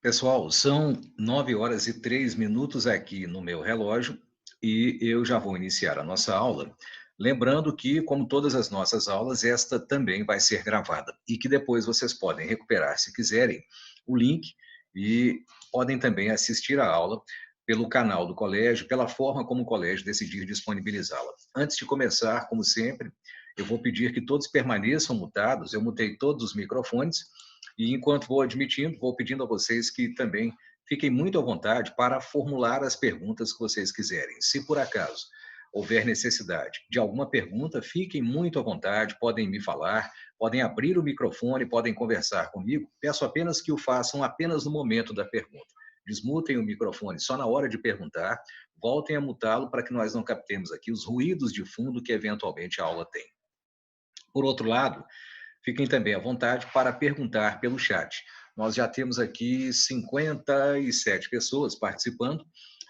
Pessoal, são 9 horas e 3 minutos aqui no meu relógio e eu já vou iniciar a nossa aula. Lembrando que, como todas as nossas aulas, esta também vai ser gravada e que depois vocês podem recuperar, se quiserem, o link e podem também assistir a aula pelo canal do colégio, pela forma como o colégio decidir disponibilizá-la. Antes de começar, como sempre, eu vou pedir que todos permaneçam mutados. Eu mutei todos os microfones e enquanto vou admitindo, vou pedindo a vocês que também fiquem muito à vontade para formular as perguntas que vocês quiserem. Se por acaso houver necessidade de alguma pergunta, fiquem muito à vontade, podem me falar, podem abrir o microfone, podem conversar comigo. Peço apenas que o façam apenas no momento da pergunta. Desmutem o microfone só na hora de perguntar, voltem a mutá-lo para que nós não captemos aqui os ruídos de fundo que eventualmente a aula tem. Por outro lado, fiquem também à vontade para perguntar pelo chat. Nós já temos aqui 57 pessoas participando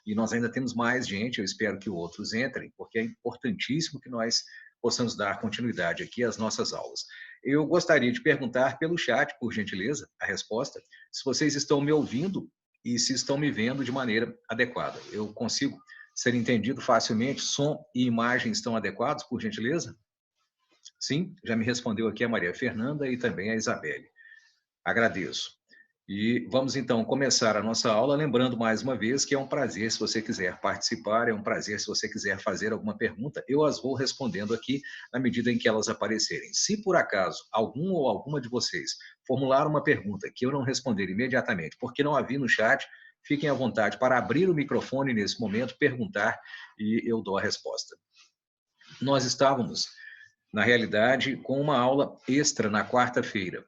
e nós ainda temos mais gente. Eu espero que outros entrem, porque é importantíssimo que nós possamos dar continuidade aqui às nossas aulas. Eu gostaria de perguntar pelo chat, por gentileza, a resposta, se vocês estão me ouvindo e se estão me vendo de maneira adequada. Eu consigo ser entendido facilmente? Som e imagem estão adequados, por gentileza? Sim, já me respondeu aqui a Maria Fernanda e também a Isabelle. Agradeço. E vamos então começar a nossa aula, lembrando mais uma vez que é um prazer se você quiser participar, é um prazer se você quiser fazer alguma pergunta, eu as vou respondendo aqui na medida em que elas aparecerem. Se por acaso algum ou alguma de vocês formular uma pergunta que eu não responder imediatamente, porque não a vi no chat, fiquem à vontade para abrir o microfone nesse momento, perguntar e eu dou a resposta. Nós estávamos na realidade, com uma aula extra na quarta-feira.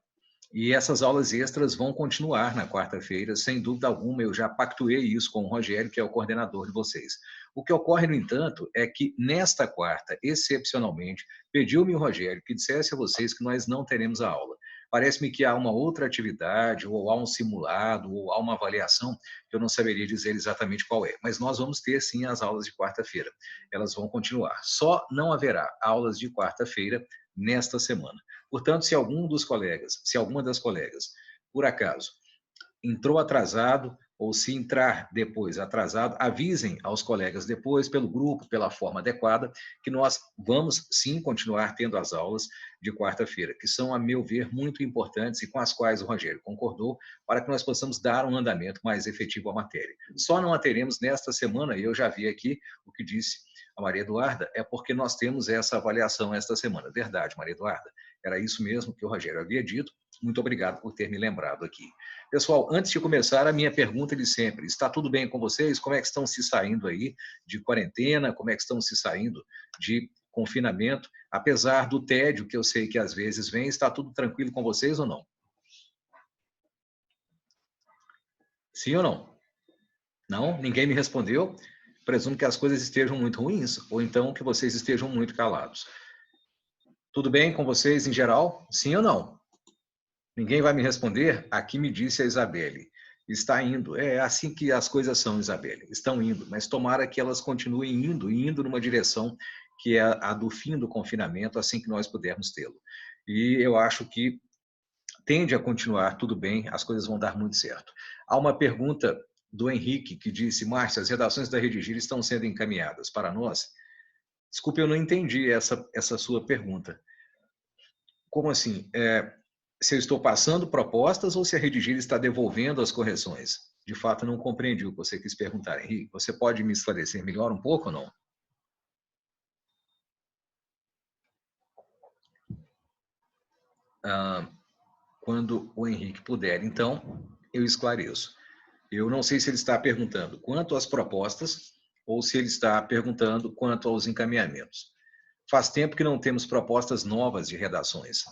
E essas aulas extras vão continuar na quarta-feira, sem dúvida alguma, eu já pactuei isso com o Rogério, que é o coordenador de vocês. O que ocorre, no entanto, é que nesta quarta, excepcionalmente, pediu-me o Rogério que dissesse a vocês que nós não teremos a aula. Parece-me que há uma outra atividade, ou há um simulado, ou há uma avaliação, que eu não saberia dizer exatamente qual é. Mas nós vamos ter, sim, as aulas de quarta-feira. Elas vão continuar. Só não haverá aulas de quarta-feira nesta semana. Portanto, se algum dos colegas, se alguma das colegas, por acaso, entrou atrasado, ou se entrar depois atrasado, avisem aos colegas depois, pelo grupo, pela forma adequada, que nós vamos sim continuar tendo as aulas de quarta-feira, que são, a meu ver, muito importantes e com as quais o Rogério concordou, para que nós possamos dar um andamento mais efetivo à matéria. Só não a teremos nesta semana, e eu já vi aqui o que disse a Maria Eduarda, é porque nós temos essa avaliação esta semana. Verdade, Maria Eduarda, era isso mesmo que o Rogério havia dito. Muito obrigado por ter me lembrado aqui. Pessoal, antes de começar, a minha pergunta de sempre. Está tudo bem com vocês? Como é que estão se saindo aí de quarentena? Como é que estão se saindo de confinamento? Apesar do tédio que eu sei que às vezes vem, está tudo tranquilo com vocês ou não? Sim ou não? Não? Ninguém me respondeu? Presumo que as coisas estejam muito ruins, ou então que vocês estejam muito calados. Tudo bem com vocês em geral? Sim ou não? Ninguém vai me responder? Aqui me disse a Isabelle. Está indo. É assim que as coisas são, Isabelle. Estão indo, mas tomara que elas continuem indo, e indo numa direção que é a do fim do confinamento, assim que nós pudermos tê-lo. E eu acho que tende a continuar tudo bem, as coisas vão dar muito certo. Há uma pergunta do Henrique que disse: Márcia, as redações da Redigir estão sendo encaminhadas para nós? Desculpe, eu não entendi essa sua pergunta. Como assim? Se eu estou passando propostas ou se a Redigir está devolvendo as correções? De fato, não compreendi o que você quis perguntar, Henrique. Você pode me esclarecer melhor um pouco ou não? Quando o Henrique puder, então, eu esclareço. Eu não sei se ele está perguntando quanto às propostas ou se ele está perguntando quanto aos encaminhamentos. Faz tempo que não temos propostas novas de redações.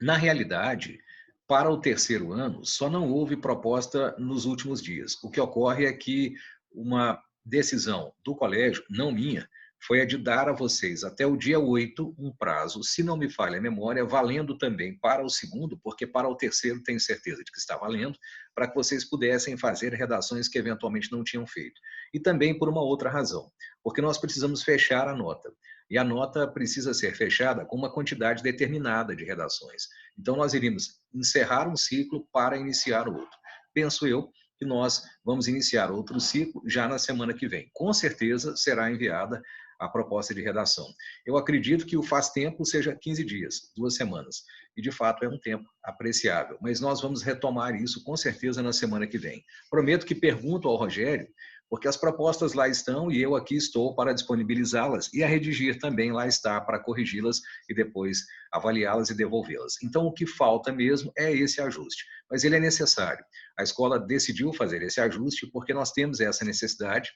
Na realidade, para o terceiro ano, só não houve proposta nos últimos dias. O que ocorre é que uma decisão do colégio, não minha, foi a de dar a vocês até o dia 8 um prazo, se não me falha a memória, valendo também para o segundo, porque para o terceiro tenho certeza de que está valendo, para que vocês pudessem fazer redações que eventualmente não tinham feito. E também por uma outra razão, porque nós precisamos fechar a nota. E a nota precisa ser fechada com uma quantidade determinada de redações. Então, nós iríamos encerrar um ciclo para iniciar o outro. penso eu que nós vamos iniciar outro ciclo já na semana que vem. Com certeza será enviada a proposta de redação. Eu acredito que o faz tempo seja 15 dias, 2 semanas. E, de fato, é um tempo apreciável. Mas nós vamos retomar isso, com certeza, na semana que vem. Prometo que pergunto ao Rogério, porque as propostas lá estão e eu aqui estou para disponibilizá-las e a redigir também lá está para corrigi-las e depois avaliá-las e devolvê-las. Então, o que falta mesmo é esse ajuste, mas ele é necessário. A escola decidiu fazer esse ajuste porque nós temos essa necessidade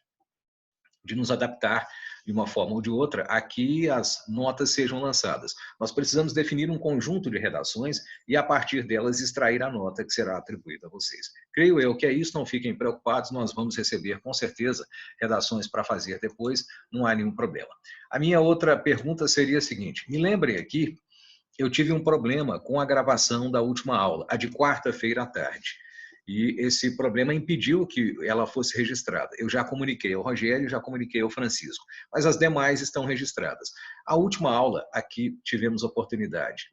de nos adaptar de uma forma ou de outra a que as notas sejam lançadas. Nós precisamos definir um conjunto de redações e, a partir delas, extrair a nota que será atribuída a vocês. Creio eu que é isso, não fiquem preocupados, nós vamos receber, com certeza, redações para fazer depois, não há nenhum problema. A minha outra pergunta seria a seguinte, me lembrem aqui, eu tive um problema com a gravação da última aula, a de quarta-feira à tarde. E esse problema impediu que ela fosse registrada. Eu já comuniquei ao Rogério, já comuniquei ao Francisco, mas as demais estão registradas. A última aula, aqui tivemos oportunidade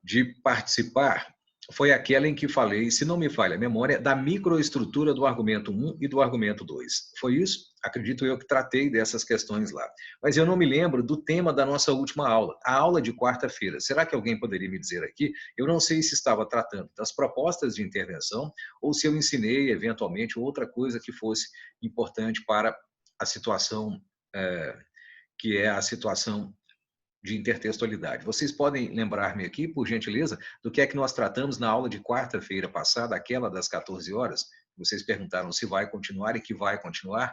de participar, foi aquela em que falei, se não me falha a memória, da microestrutura do argumento 1 e do argumento 2. Foi isso? Acredito eu que tratei dessas questões lá. Mas eu não me lembro do tema da nossa última aula, a aula de quarta-feira. Será que alguém poderia me dizer aqui? Eu não sei se estava tratando das propostas de intervenção ou se eu ensinei, eventualmente, outra coisa que fosse importante para a situação, que é a situação de intertextualidade. Vocês podem lembrar-me aqui, por gentileza, do que é que nós tratamos na aula de quarta-feira passada, aquela das 14 horas? Vocês perguntaram se vai continuar e que vai continuar.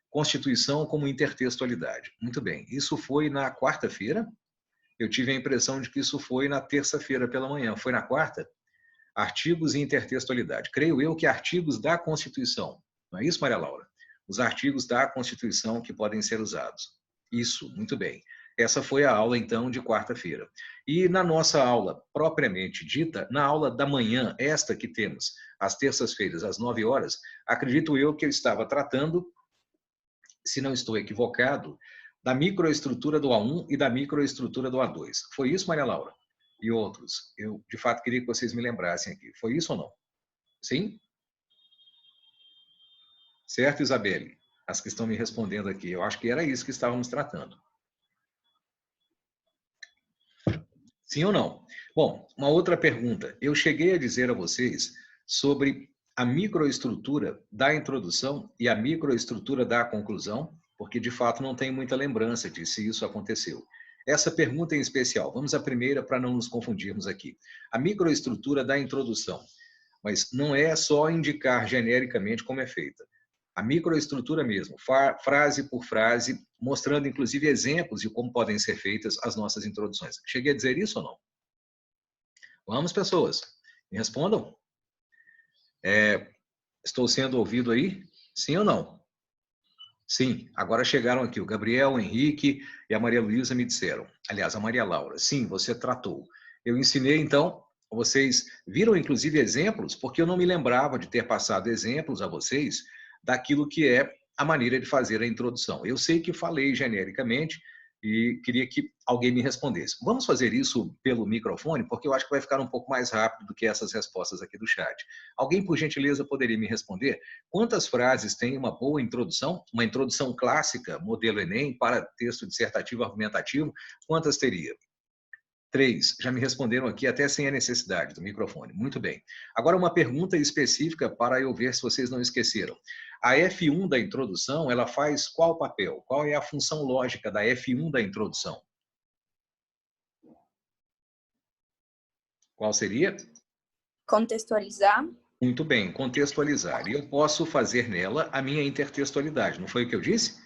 Constituição como intertextualidade. Muito bem. Isso foi na quarta-feira? Eu tive a impressão de que isso foi na terça-feira pela manhã. Foi na quarta? Artigos e intertextualidade. Creio eu que artigos da Constituição. Não é isso, Maria Laura? Os artigos da Constituição que podem ser usados. Isso, muito bem. Essa foi a aula, então, de quarta-feira. E na nossa aula, propriamente dita, na aula da manhã, esta que temos, às terças-feiras, às 9 horas, acredito eu que eu estava tratando, se não estou equivocado, da microestrutura do A1 e da microestrutura do A2. Foi isso, Maria Laura? E outros. Eu, de fato, queria que vocês me lembrassem aqui. Foi isso ou não? Sim? Certo, Isabelle? As que estão me respondendo aqui. Eu acho que era isso que estávamos tratando. Sim ou não? Bom, uma outra pergunta. Eu cheguei a dizer a vocês sobre a microestrutura da introdução e a microestrutura da conclusão, porque de fato não tenho muita lembrança de se isso aconteceu. Essa pergunta em especial, vamos à primeira para não nos confundirmos aqui. A microestrutura da introdução, mas não é só indicar genericamente como é feita. A microestrutura mesmo, frase por frase, mostrando inclusive exemplos de como podem ser feitas as nossas introduções. Cheguei a dizer isso ou não? Vamos, pessoas, me respondam. Estou sendo ouvido aí? Sim ou não? Sim, agora chegaram aqui o Gabriel, o Henrique e a Maria Luísa me disseram. Aliás, a Maria Laura, sim, você tratou. Eu ensinei, então, vocês viram inclusive exemplos, porque eu não me lembrava de ter passado exemplos a vocês daquilo que é a maneira de fazer a introdução. Eu sei que falei genericamente e queria que alguém me respondesse. Vamos fazer isso pelo microfone, porque eu acho que vai ficar um pouco mais rápido do que essas respostas aqui do chat. Alguém, por gentileza, poderia me responder quantas frases tem uma boa introdução? Uma introdução clássica, modelo Enem, para texto dissertativo argumentativo, quantas teria? 3. Já me responderam aqui até sem a necessidade do microfone. Muito bem. Agora uma pergunta específica para eu ver se vocês não esqueceram. A F1 da introdução, ela faz qual papel? Qual é a função lógica da F1 da introdução? Qual seria? Contextualizar. Muito bem, contextualizar. E eu posso fazer nela a minha intertextualidade. Não foi o que eu disse?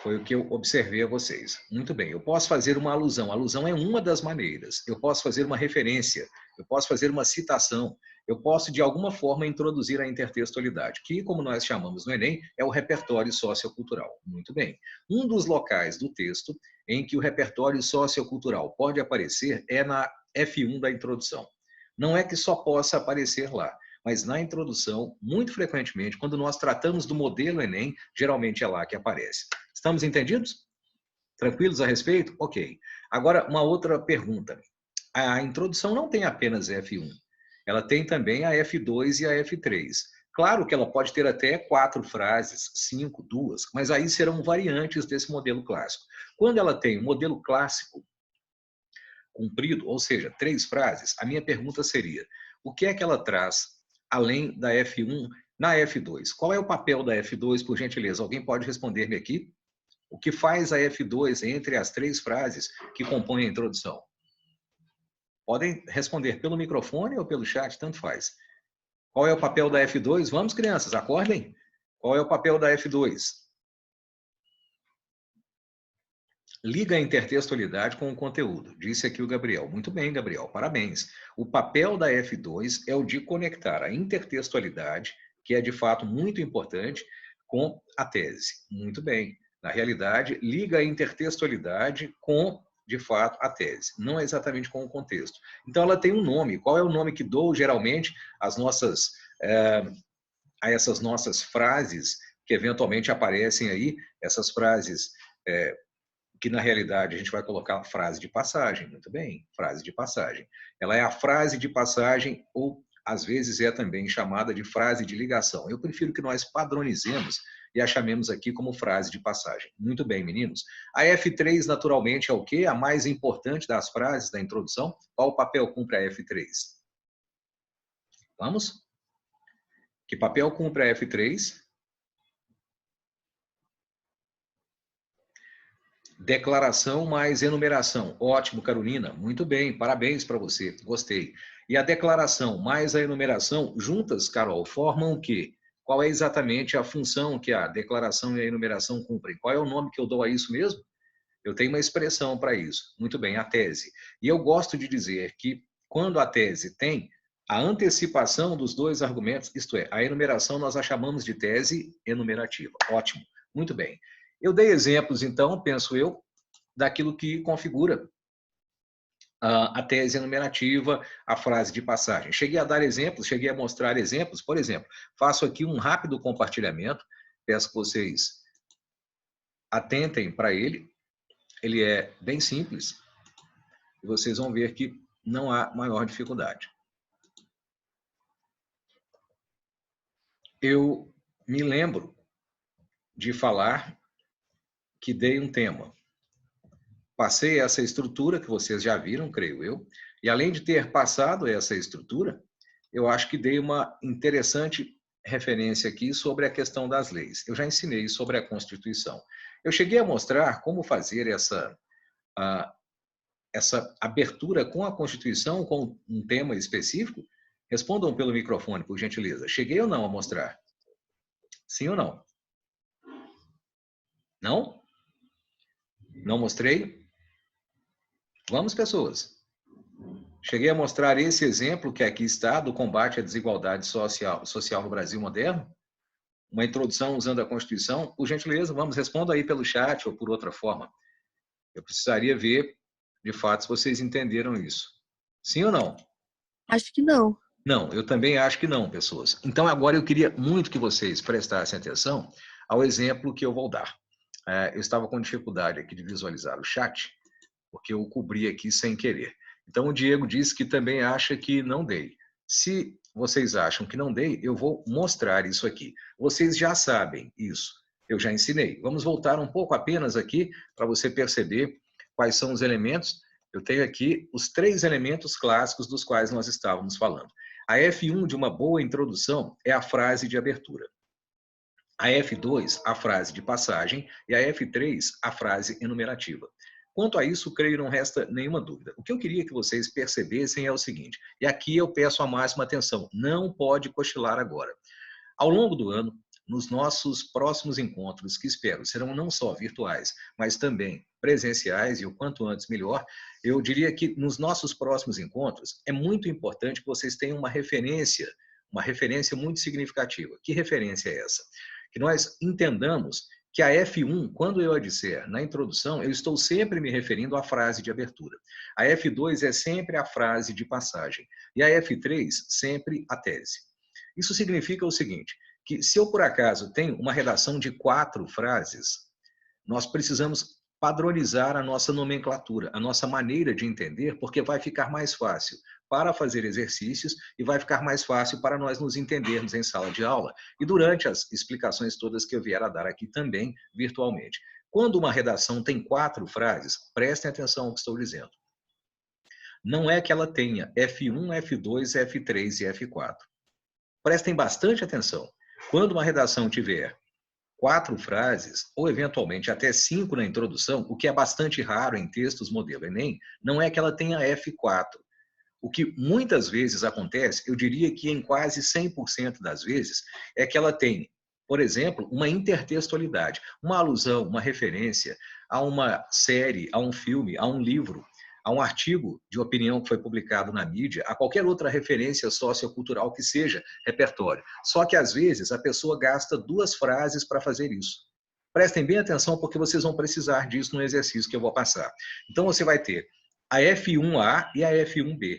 Foi o que eu observei a vocês. Muito bem, eu posso fazer uma alusão. A alusão é uma das maneiras. Eu posso fazer uma referência, eu posso fazer uma citação, eu posso, de alguma forma, introduzir a intertextualidade, que, como nós chamamos no Enem, é o repertório sociocultural. Muito bem. Um dos locais do texto em que o repertório sociocultural pode aparecer é na F1 da introdução. Não é que só possa aparecer lá, mas na introdução, muito frequentemente, quando nós tratamos do modelo Enem, geralmente é lá que aparece. Estamos entendidos? Tranquilos a respeito? Ok. Agora, uma outra pergunta. A introdução não tem apenas F1. ela tem também a F2 e a F3. Claro que ela pode ter até 4 frases, 5, 2, mas aí serão variantes desse modelo clássico. Quando ela tem o modelo clássico comprido, ou seja, 3 frases, a minha pergunta seria, o que é que ela traz além da F1 na F2? Qual é o papel da F2, por gentileza? Alguém pode responder-me aqui? O que faz a F2 entre as 3 frases que compõem a introdução? Podem responder pelo microfone ou pelo chat, tanto faz. Qual é o papel da F2? Vamos, crianças, acordem. Qual é o papel da F2? Liga a intertextualidade com o conteúdo, disse aqui o Gabriel. Muito bem, Gabriel, parabéns. O papel da F2 é o de conectar a intertextualidade, que é de fato muito importante, com a tese. Muito bem. Na realidade, liga a intertextualidade com, de fato, a tese. Não é exatamente com o contexto. Então, ela tem um nome. Qual é o nome que dou, geralmente, a essas nossas frases que eventualmente aparecem aí, essas frases que na realidade a gente vai colocar frase de passagem, muito bem, frase de passagem. Ela é a frase de passagem ou às vezes é também chamada de frase de ligação. Eu prefiro que nós padronizemos e a chamemos aqui como frase de passagem. Muito bem, meninos. A F3 naturalmente é o quê? A mais importante das frases da introdução. Qual papel cumpre a F3? Vamos? Que papel cumpre a F3? Declaração mais enumeração. Ótimo, Carolina. Muito bem, parabéns para você. Gostei. E a declaração mais a enumeração, juntas, Carol, formam o quê? Qual é exatamente a função que a declaração e a enumeração cumprem? Qual é o nome que eu dou a isso mesmo? Eu tenho uma expressão para isso. Muito bem, a tese. E eu gosto de dizer que quando a tese tem a antecipação dos dois argumentos, isto é, a enumeração nós a chamamos de tese enumerativa. Ótimo. Muito bem. Eu dei exemplos, então, penso eu, daquilo que configura a tese enumerativa, a frase de passagem. Cheguei a dar exemplos, cheguei a mostrar exemplos. Por exemplo, faço aqui um rápido compartilhamento, peço que vocês atentem para ele. Ele é bem simples e vocês vão ver que não há maior dificuldade. Eu me lembro de falar que dei um tema. Passei essa estrutura que vocês já viram, creio eu, e além de ter passado essa estrutura, eu acho que dei uma interessante referência aqui sobre a questão das leis. Eu já ensinei sobre a Constituição. Eu cheguei a mostrar como fazer essa abertura com a Constituição, com um tema específico. Respondam pelo microfone, por gentileza. Cheguei ou não a mostrar? Sim ou não? Não? Não mostrei? Vamos, pessoas. Cheguei a mostrar esse exemplo que aqui está, do combate à desigualdade social no Brasil moderno? Uma introdução usando a Constituição? Por gentileza, vamos, responda aí pelo chat ou por outra forma. Eu precisaria ver, de fato, se vocês entenderam isso. Sim ou não? Acho que não. Não, eu também acho que não, pessoas. Então, agora eu queria muito que vocês prestassem atenção ao exemplo que eu vou dar. Eu estava com dificuldade aqui de visualizar o chat, porque eu o cobri aqui sem querer. Então, o Diego disse que também acha que não dei. Se vocês acham que não dei, eu vou mostrar isso aqui. Vocês já sabem isso, eu já ensinei. Vamos voltar um pouco apenas aqui para você perceber quais são os elementos. Eu tenho aqui os 3 elementos clássicos dos quais nós estávamos falando. A F1 de uma boa introdução é a frase de abertura. A F2, a frase de passagem, e a F3, a frase enumerativa. Quanto a isso, creio não resta nenhuma dúvida. O que eu queria que vocês percebessem é o seguinte, e aqui eu peço a máxima atenção, não pode cochilar agora. Ao longo do ano, nos nossos próximos encontros, que espero serão não só virtuais, mas também presenciais, e o quanto antes melhor, eu diria que nos nossos próximos encontros é muito importante que vocês tenham uma referência muito significativa. Que referência é essa? Que nós entendamos que a F1, quando eu a disser na introdução, eu estou sempre me referindo à frase de abertura. A F2 é sempre a frase de passagem. E a F3, sempre a tese. Isso significa o seguinte, que se eu, por acaso, tenho uma redação de 4 frases, nós precisamos padronizar a nossa nomenclatura, a nossa maneira de entender, porque vai ficar mais fácil para fazer exercícios e vai ficar mais fácil para nós nos entendermos em sala de aula e durante as explicações todas que eu vier a dar aqui também virtualmente. Quando uma redação tem 4 frases, prestem atenção ao que estou dizendo. Não é que ela tenha F1, F2, F3 e F4. Prestem bastante atenção. Quando uma redação tiver 4 frases, ou eventualmente até 5 na introdução, o que é bastante raro em textos modelo Enem, não é que ela tenha F4. O que muitas vezes acontece, eu diria que em quase 100% das vezes, é que ela tem, por exemplo, uma intertextualidade, uma alusão, uma referência a uma série, a um filme, a um livro, a um artigo de opinião que foi publicado na mídia, a qualquer outra referência sociocultural que seja repertório. Só que, às vezes, a pessoa gasta 2 frases para fazer isso. Prestem bem atenção, porque vocês vão precisar disso no exercício que eu vou passar. Então, você vai ter a F1A e a F1B.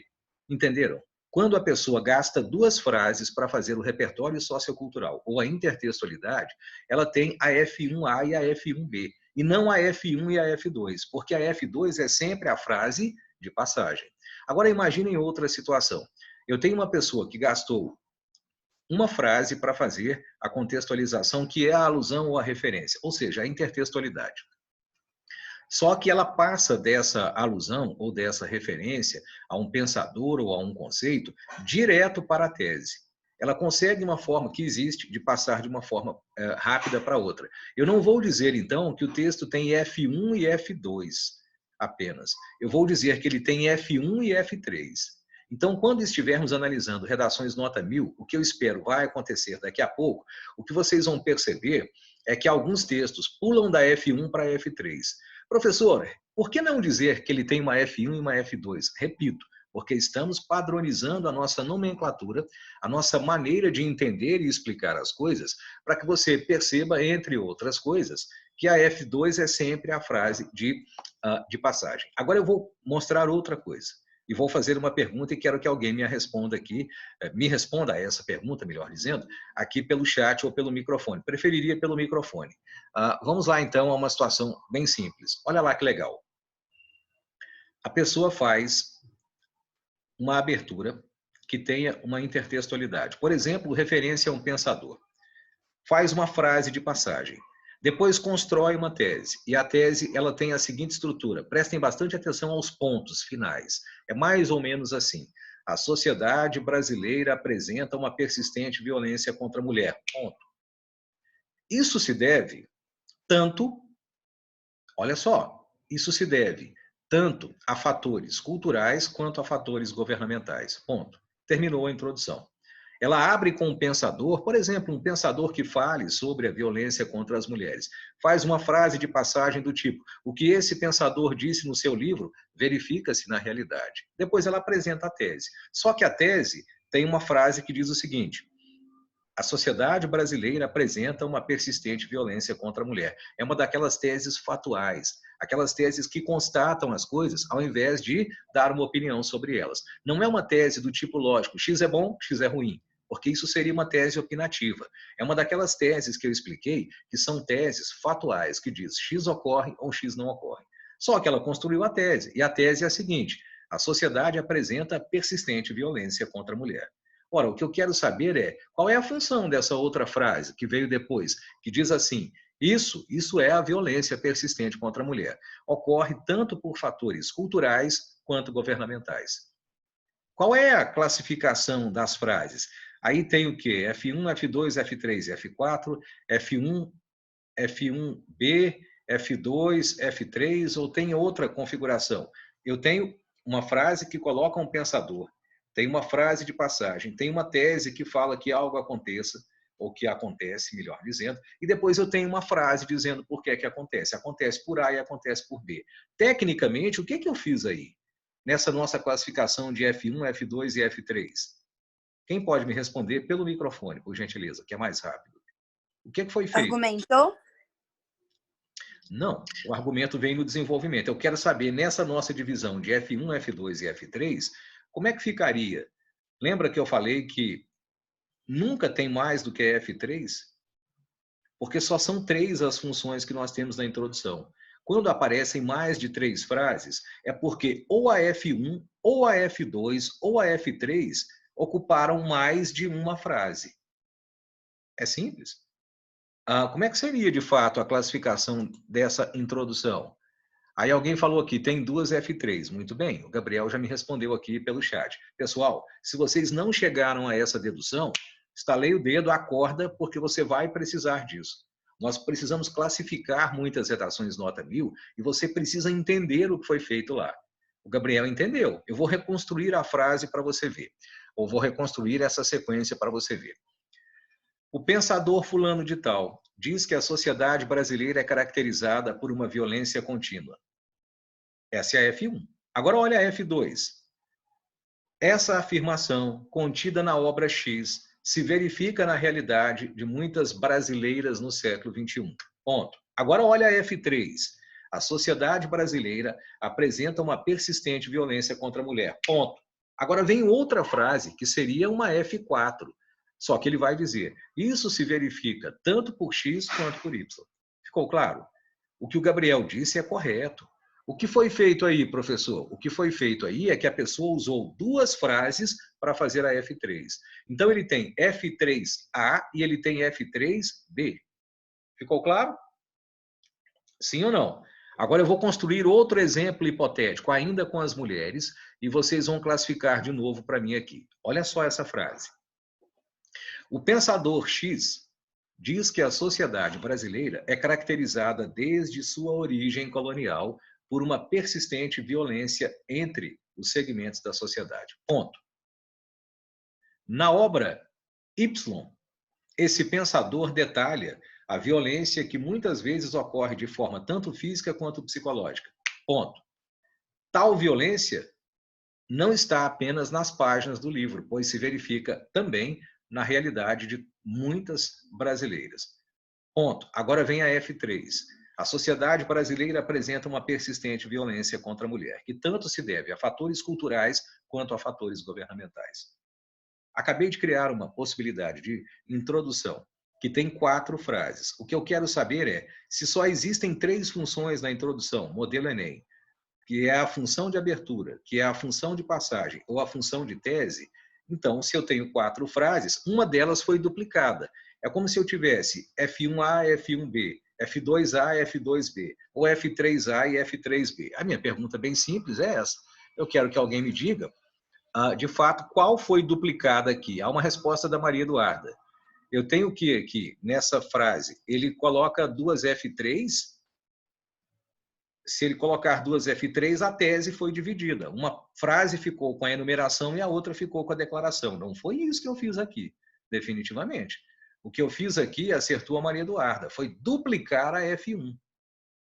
Entenderam? Quando a pessoa gasta 2 frases para fazer o repertório sociocultural ou a intertextualidade, ela tem a F1A e a F1B, e não a F1 e a F2, porque a F2 é sempre a frase de passagem. Agora imaginem outra situação. Eu tenho uma pessoa que gastou uma frase para fazer a contextualização, que é a alusão ou a referência, ou seja, a intertextualidade. Só que ela passa dessa alusão ou dessa referência a um pensador ou a um conceito direto para a tese. Ela consegue uma forma que existe de passar de uma forma rápida para outra. Eu não vou dizer, então, que o texto tem F1 e F2 apenas. Eu vou dizer que ele tem F1 e F3. Então, quando estivermos analisando redações nota 1000, o que eu espero vai acontecer daqui a pouco, o que vocês vão perceber é que alguns textos pulam da F1 para a F3. Professor, por que não dizer que ele tem uma F1 e uma F2? Repito, porque estamos padronizando a nossa nomenclatura, a nossa maneira de entender e explicar as coisas, para que você perceba, entre outras coisas, que a F2 é sempre a frase de passagem. Agora eu vou mostrar outra coisa. E vou fazer uma pergunta e quero que alguém me responda aqui, me responda a essa pergunta, melhor dizendo, aqui pelo chat ou pelo microfone. Preferiria pelo microfone. Vamos lá, então, a uma situação bem simples. Olha lá que legal. A pessoa faz uma abertura que tenha uma intertextualidade. Por exemplo, referência a um pensador. Faz uma frase de passagem. Depois constrói uma tese. E a tese ela tem a seguinte estrutura. Prestem bastante atenção aos pontos finais. É mais ou menos assim. A sociedade brasileira apresenta uma persistente violência contra a mulher. Ponto. Isso se deve tanto, olha só, isso se deve tanto a fatores culturais quanto a fatores governamentais. Ponto. Terminou a introdução. Ela abre com um pensador, por exemplo, um pensador que fale sobre a violência contra as mulheres. Faz uma frase de passagem do tipo: o que esse pensador disse no seu livro verifica-se na realidade. Depois ela apresenta a tese. Só que a tese tem uma frase que diz o seguinte: a sociedade brasileira apresenta uma persistente violência contra a mulher. É uma daquelas teses fatuais, aquelas teses que constatam as coisas ao invés de dar uma opinião sobre elas. Não é uma tese do tipo lógico, X é bom, X é ruim, porque isso seria uma tese opinativa. É uma daquelas teses que eu expliquei, que são teses fatuais, que diz X ocorre ou X não ocorre. Só que ela construiu a tese, e a tese é a seguinte: a sociedade apresenta persistente violência contra a mulher. Ora, o que eu quero saber é qual é a função dessa outra frase que veio depois, que diz assim: isso é a violência persistente contra a mulher. Ocorre tanto por fatores culturais quanto governamentais. Qual é a classificação das frases? Aí tem o quê? F1, F2, F3 e F4, F1, F1B, F2, F3, ou tem outra configuração? Eu tenho uma frase que coloca um pensador, tem uma frase de passagem, tem uma tese que fala que algo aconteça, ou que acontece, melhor dizendo, e depois eu tenho uma frase dizendo por que é que acontece. Acontece por A e acontece por B. Tecnicamente, o que eu fiz aí? Nessa nossa classificação de F1, F2 e F3? Quem pode me responder pelo microfone, por gentileza, que é mais rápido? O que foi feito? Argumentou? Não, o argumento vem no desenvolvimento. Eu quero saber, nessa nossa divisão de F1, F2 e F3, como é que ficaria? Lembra que eu falei que nunca tem mais do que F3? Porque só são 3 as funções que nós temos na introdução. quando aparecem mais de 3 frases, é porque ou a F1, ou a F2, ou a F3 ocuparam mais de uma frase. É simples. Como é que seria, de fato, a classificação dessa introdução? Aí alguém falou aqui, tem duas F3. Muito bem, o Gabriel já me respondeu aqui pelo chat. Pessoal, se vocês não chegaram a essa dedução, estalei o dedo, acorda, porque você vai precisar disso. Nós precisamos classificar muitas redações nota 1000 e você precisa entender o que foi feito lá. O Gabriel entendeu. Eu vou reconstruir a frase para você ver. Ou vou reconstruir essa sequência para você ver. O pensador fulano de tal diz que a sociedade brasileira é caracterizada por uma violência contínua. Essa é a F1. Agora olha a F2. Essa afirmação, contida na obra X, se verifica na realidade de muitas brasileiras no século XXI. Ponto. Agora olha a F3. A sociedade brasileira apresenta uma persistente violência contra a mulher. Ponto. Agora vem outra frase, que seria uma F4. Só que ele vai dizer, isso se verifica tanto por X quanto por Y. Ficou claro? O que o Gabriel disse é correto. O que foi feito aí, professor? O que foi feito aí é que a pessoa usou duas frases para fazer a F3. Então, ele tem F3A e ele tem F3B. Ficou claro? Sim ou não? Agora eu vou construir outro exemplo hipotético, ainda com as mulheres, e vocês vão classificar de novo para mim aqui. Olha só essa frase. O pensador X diz que a sociedade brasileira é caracterizada desde sua origem colonial por uma persistente violência entre os segmentos da sociedade. Ponto. Na obra Y, esse pensador detalha a violência que muitas vezes ocorre de forma tanto física quanto psicológica. Ponto. Tal violência não está apenas nas páginas do livro, pois se verifica também na realidade de muitas brasileiras. Ponto. Agora vem a F3. A sociedade brasileira apresenta uma persistente violência contra a mulher, que tanto se deve a fatores culturais quanto a fatores governamentais. Acabei de criar uma possibilidade de introdução, que tem 4 frases. O que eu quero saber é se só existem 3 funções na introdução, modelo Enem, que é a função de abertura, que é a função de passagem ou a função de tese. Então, se eu tenho 4 frases, uma delas foi duplicada. É como se eu tivesse F1A, F1B, F2A, F2B, ou F3A e F3B. A minha pergunta bem simples é essa. Eu quero que alguém me diga, de fato, qual foi duplicada aqui. Há uma resposta da Maria Eduarda. Eu tenho que aqui, nessa frase, ele coloca 2 F3. Se ele colocar 2 F3, a tese foi dividida. Uma frase ficou com a enumeração e a outra ficou com a declaração. Não foi isso que eu fiz aqui, definitivamente. O que eu fiz aqui, acertou a Maria Eduarda, foi duplicar a F1.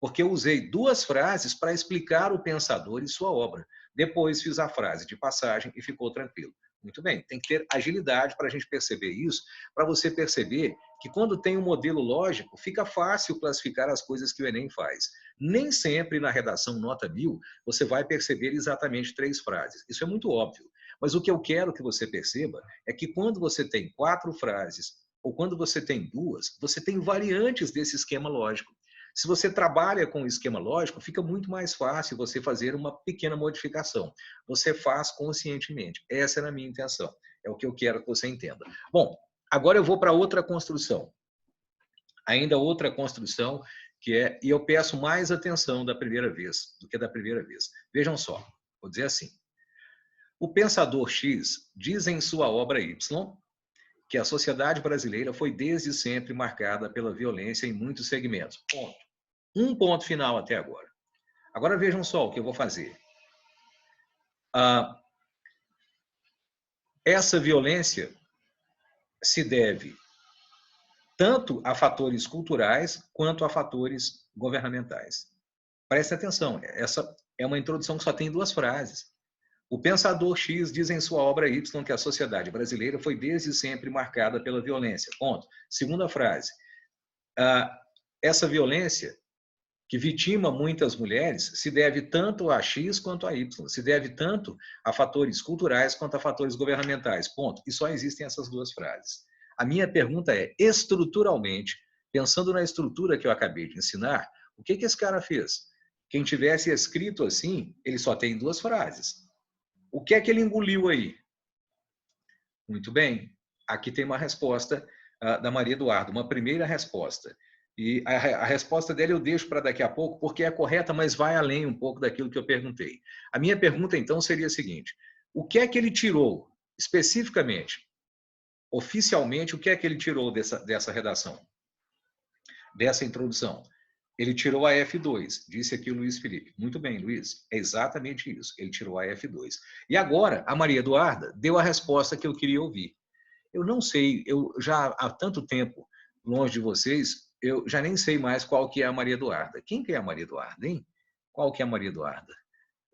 Porque eu usei 2 frases para explicar o pensador e sua obra. Depois fiz a frase de passagem e ficou tranquilo. Muito bem, tem que ter agilidade para a gente perceber isso, para você perceber que quando tem um modelo lógico, fica fácil classificar as coisas que o Enem faz. Nem sempre na redação nota 1000 você vai perceber exatamente 3 frases. Isso é muito óbvio. Mas o que eu quero que você perceba é que quando você tem 4 frases ou quando você tem 2, você tem variantes desse esquema lógico. Se você trabalha com o esquema lógico, fica muito mais fácil você fazer uma pequena modificação. Você faz conscientemente. Essa era a minha intenção. É o que eu quero que você entenda. Bom, agora eu vou para outra construção. Ainda outra construção que é, e eu peço mais atenção da primeira vez do que da primeira vez. Vejam só, vou dizer assim. O pensador X diz em sua obra Y que a sociedade brasileira foi desde sempre marcada pela violência em muitos segmentos. Ponto. Um ponto final até agora. Agora vejam só o que eu vou fazer. Essa violência se deve tanto a fatores culturais quanto a fatores governamentais. Preste atenção, essa é uma introdução que só tem 2 frases. O pensador X diz em sua obra Y que a sociedade brasileira foi desde sempre marcada pela violência. Ponto. Segunda frase. Essa violência que vitima muitas mulheres se deve tanto a X quanto a Y. Se deve tanto a fatores culturais quanto a fatores governamentais. Ponto. E só existem essas 2 frases. A minha pergunta é, estruturalmente, pensando na estrutura que eu acabei de ensinar, O que esse cara fez? Quem tivesse escrito assim, ele só tem 2 frases. O que é que ele engoliu aí? Muito bem. Aqui tem uma resposta da Maria Eduarda, uma primeira resposta. E a resposta dela eu deixo para daqui a pouco, porque é correta, mas vai além um pouco daquilo que eu perguntei. A minha pergunta, então, seria a seguinte: o que é que ele tirou, especificamente, oficialmente, o que é que ele tirou dessa redação, dessa introdução? Ele tirou a F2, disse aqui o Luiz Felipe. Muito bem, Luiz, é exatamente isso. Ele tirou a F2. E agora, a Maria Eduarda deu a resposta que eu queria ouvir. Eu não sei, eu já há tanto tempo longe de vocês, eu já nem sei mais qual que é a Maria Eduarda. Quem que é a Maria Eduarda, hein? Qual que é a Maria Eduarda?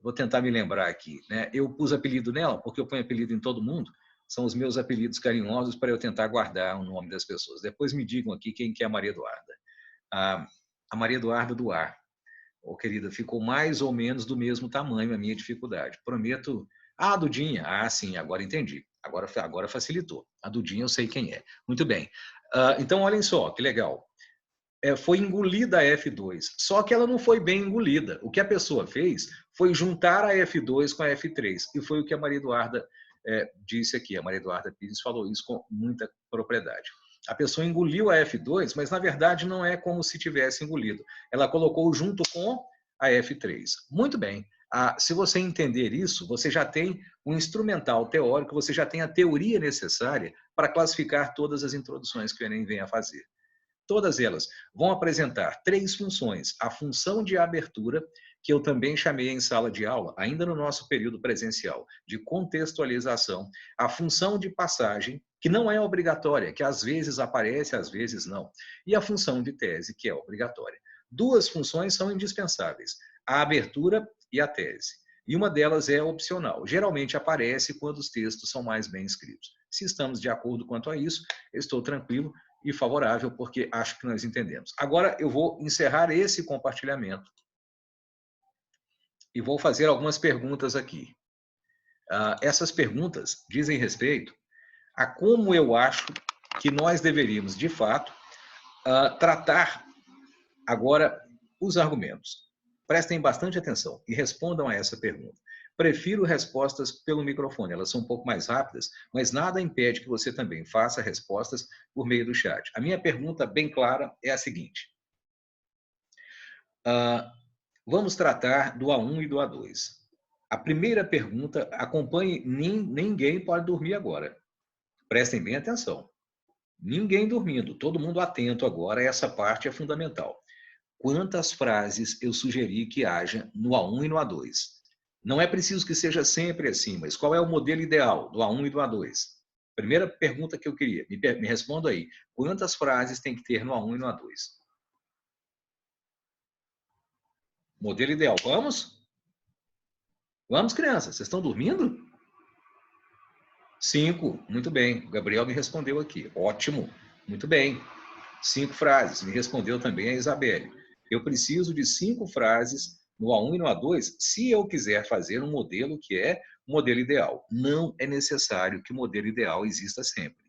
Vou tentar me lembrar aqui, né? Eu pus apelido nela, porque eu ponho apelido em todo mundo. São os meus apelidos carinhosos para eu tentar guardar o nome das pessoas. Depois me digam aqui quem que é a Maria Eduarda. A Maria Eduarda do Ar. Ô, querida, ficou mais ou menos do mesmo tamanho a minha dificuldade. Prometo. Ah, a Dudinha. Ah, sim, agora entendi. Agora facilitou. A Dudinha eu sei quem é. Muito bem. Então, olhem só, que legal. Foi engolida a F2, só que ela não foi bem engolida. O que a pessoa fez foi juntar a F2 com a F3, e foi o que a Maria Eduarda disse aqui. A Maria Eduarda Pires falou isso com muita propriedade. A pessoa engoliu a F2, mas na verdade não é como se tivesse engolido. Ela colocou junto com a F3. Muito bem. Se você entender isso, você já tem um instrumental teórico, você já tem a teoria necessária para classificar todas as introduções que o Enem vem a fazer. Todas elas vão apresentar 3 funções. A função de abertura, que eu também chamei em sala de aula, ainda no nosso período presencial, de contextualização. A função de passagem, que não é obrigatória, que às vezes aparece, às vezes não. E a função de tese, que é obrigatória. 2 funções são indispensáveis, a abertura e a tese. E uma delas é opcional. Geralmente aparece quando os textos são mais bem escritos. Se estamos de acordo quanto a isso, eu estou tranquilo e favorável, porque acho que nós entendemos. Agora eu vou encerrar esse compartilhamento e vou fazer algumas perguntas aqui. Essas perguntas dizem respeito a como eu acho que nós deveríamos, de fato, tratar agora os argumentos. Prestem bastante atenção e respondam a essa pergunta. Prefiro respostas pelo microfone, elas são um pouco mais rápidas, mas nada impede que você também faça respostas por meio do chat. A minha pergunta, bem clara, é a seguinte. Vamos tratar do A1 e do A2. A primeira pergunta, acompanhe, ninguém pode dormir agora. Prestem bem atenção. Ninguém dormindo, todo mundo atento agora, essa parte é fundamental. Quantas frases eu sugeri que haja no A1 e no A2? Não é preciso que seja sempre assim, mas qual é o modelo ideal do A1 e do A2? Primeira pergunta que eu queria, me responda aí. Quantas frases tem que ter no A1 e no A2? Modelo ideal, vamos? Vamos, crianças, vocês estão dormindo? 5, muito bem. O Gabriel me respondeu aqui, ótimo, muito bem. 5 frases, me respondeu também a Isabelle. Eu preciso de 5 frases no A1 e no A2, se eu quiser fazer um modelo que é o modelo ideal. Não é necessário que o modelo ideal exista sempre.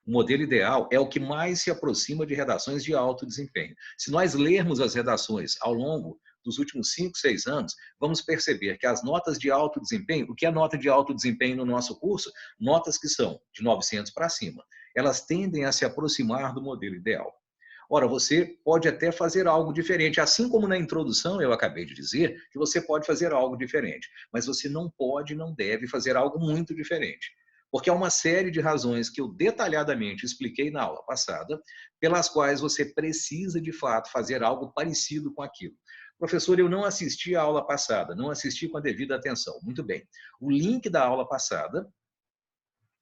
O modelo ideal é o que mais se aproxima de redações de alto desempenho. Se nós lermos as redações ao longo dos últimos 5, 6 anos, vamos perceber que as notas de alto desempenho, o que é nota de alto desempenho no nosso curso? Notas que são de 900 para cima. Elas tendem a se aproximar do modelo ideal. Ora, você pode até fazer algo diferente, assim como na introdução eu acabei de dizer que você pode fazer algo diferente, mas você não pode, não deve fazer algo muito diferente. Porque há uma série de razões que eu detalhadamente expliquei na aula passada, pelas quais você precisa, de fato, fazer algo parecido com aquilo. Professor, eu não assisti à aula passada, não assisti com a devida atenção. Muito bem. O link da aula passada,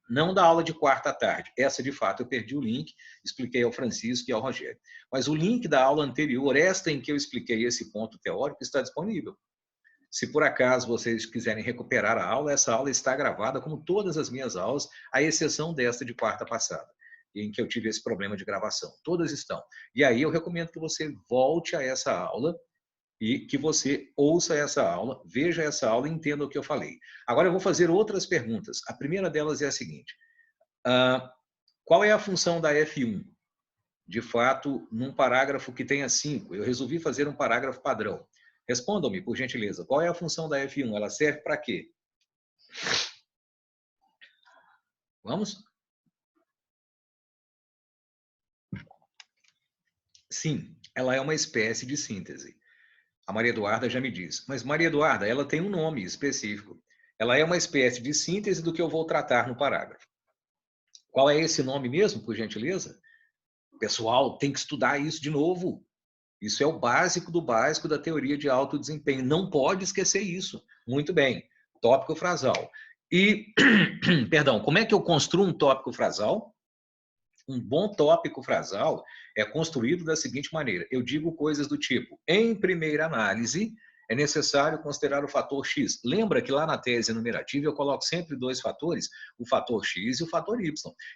não da aula de quarta à tarde. Essa, de fato, eu perdi o link, expliquei ao Francisco e ao Rogério. Mas o link da aula anterior, esta em que eu expliquei esse ponto teórico, está disponível. Se por acaso vocês quiserem recuperar a aula, essa aula está gravada, como todas as minhas aulas, à exceção desta de quarta passada, em que eu tive esse problema de gravação. Todas estão. E aí eu recomendo que você volte a essa aula e que você ouça essa aula, veja essa aula e entenda o que eu falei. Agora eu vou fazer outras perguntas. A primeira delas é a seguinte. Qual é a função da F1? de fato, num parágrafo que tenha 5. Eu resolvi fazer um parágrafo padrão. Respondam-me, por gentileza, qual é a função da F1? Ela serve para quê? Vamos? Sim, ela é uma espécie de síntese. A Maria Eduarda já me diz, mas Maria Eduarda, ela tem um nome específico. Ela é uma espécie de síntese do que eu vou tratar no parágrafo. Qual é esse nome mesmo, por gentileza? Pessoal, tem que estudar isso de novo. Isso é o básico do básico da teoria de alto desempenho. Não pode esquecer isso. Muito bem. Tópico frasal. E, perdão, como é que eu construo um tópico frasal? Um bom tópico frasal é construído da seguinte maneira. Eu digo coisas do tipo, em primeira análise, é necessário considerar o fator X. Lembra que lá na tese enumerativa eu coloco sempre dois fatores, o fator X e o fator Y.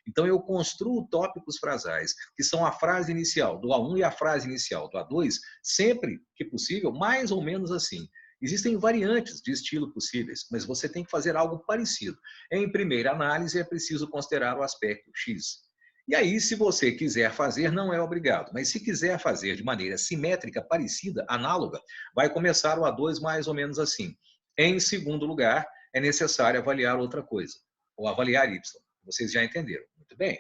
Então eu construo tópicos frasais, que são a frase inicial do A1 e a frase inicial do A2, sempre que possível, mais ou menos assim. Existem variantes de estilo possíveis, mas você tem que fazer algo parecido. Em primeira análise, é preciso considerar o aspecto X. E aí, se você quiser fazer, não é obrigado. Mas se quiser fazer de maneira simétrica, parecida, análoga, vai começar o A2 mais ou menos assim. Em segundo lugar, é necessário avaliar outra coisa, ou avaliar Y. Vocês já entenderam. Muito bem.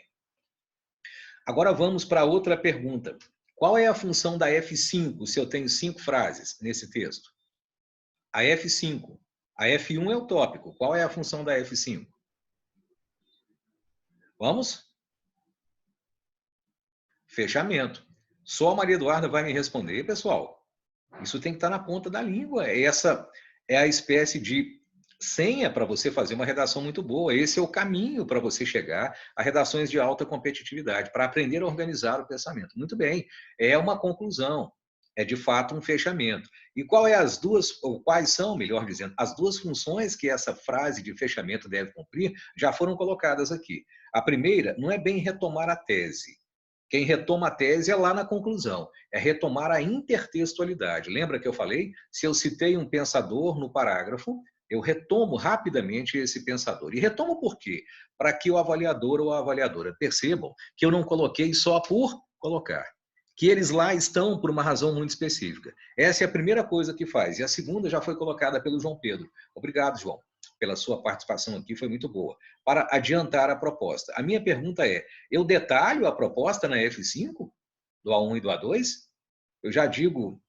Agora vamos para outra pergunta. Qual é a função da F5 se eu tenho 5 frases nesse texto? A F5. A F1 é o tópico. Qual é a função da F5? Vamos? Fechamento. Só a Maria Eduarda vai me responder, pessoal. Isso tem que estar na ponta da língua. Essa é a espécie de senha para você fazer uma redação muito boa. Esse é o caminho para você chegar a redações de alta competitividade, para aprender a organizar o pensamento. Muito bem, é uma conclusão, é de fato um fechamento. E qual é as duas, ou quais são, melhor dizendo, as duas funções que essa frase de fechamento deve cumprir, já foram colocadas aqui. A primeira não é bem retomar a tese. Quem retoma a tese é lá na conclusão, é retomar a intertextualidade. Lembra que eu falei? Se eu citei um pensador no parágrafo, eu retomo rapidamente esse pensador. E retomo por quê? Para que o avaliador ou a avaliadora percebam que eu não coloquei só por colocar. Que eles lá estão por uma razão muito específica. Essa é a primeira coisa que faz. E a segunda já foi colocada pelo João Pedro. Obrigado, João, pela sua participação aqui, foi muito boa. Para adiantar a proposta. A minha pergunta é, eu detalho a proposta na F5, do A1 e do A2? Eu já digo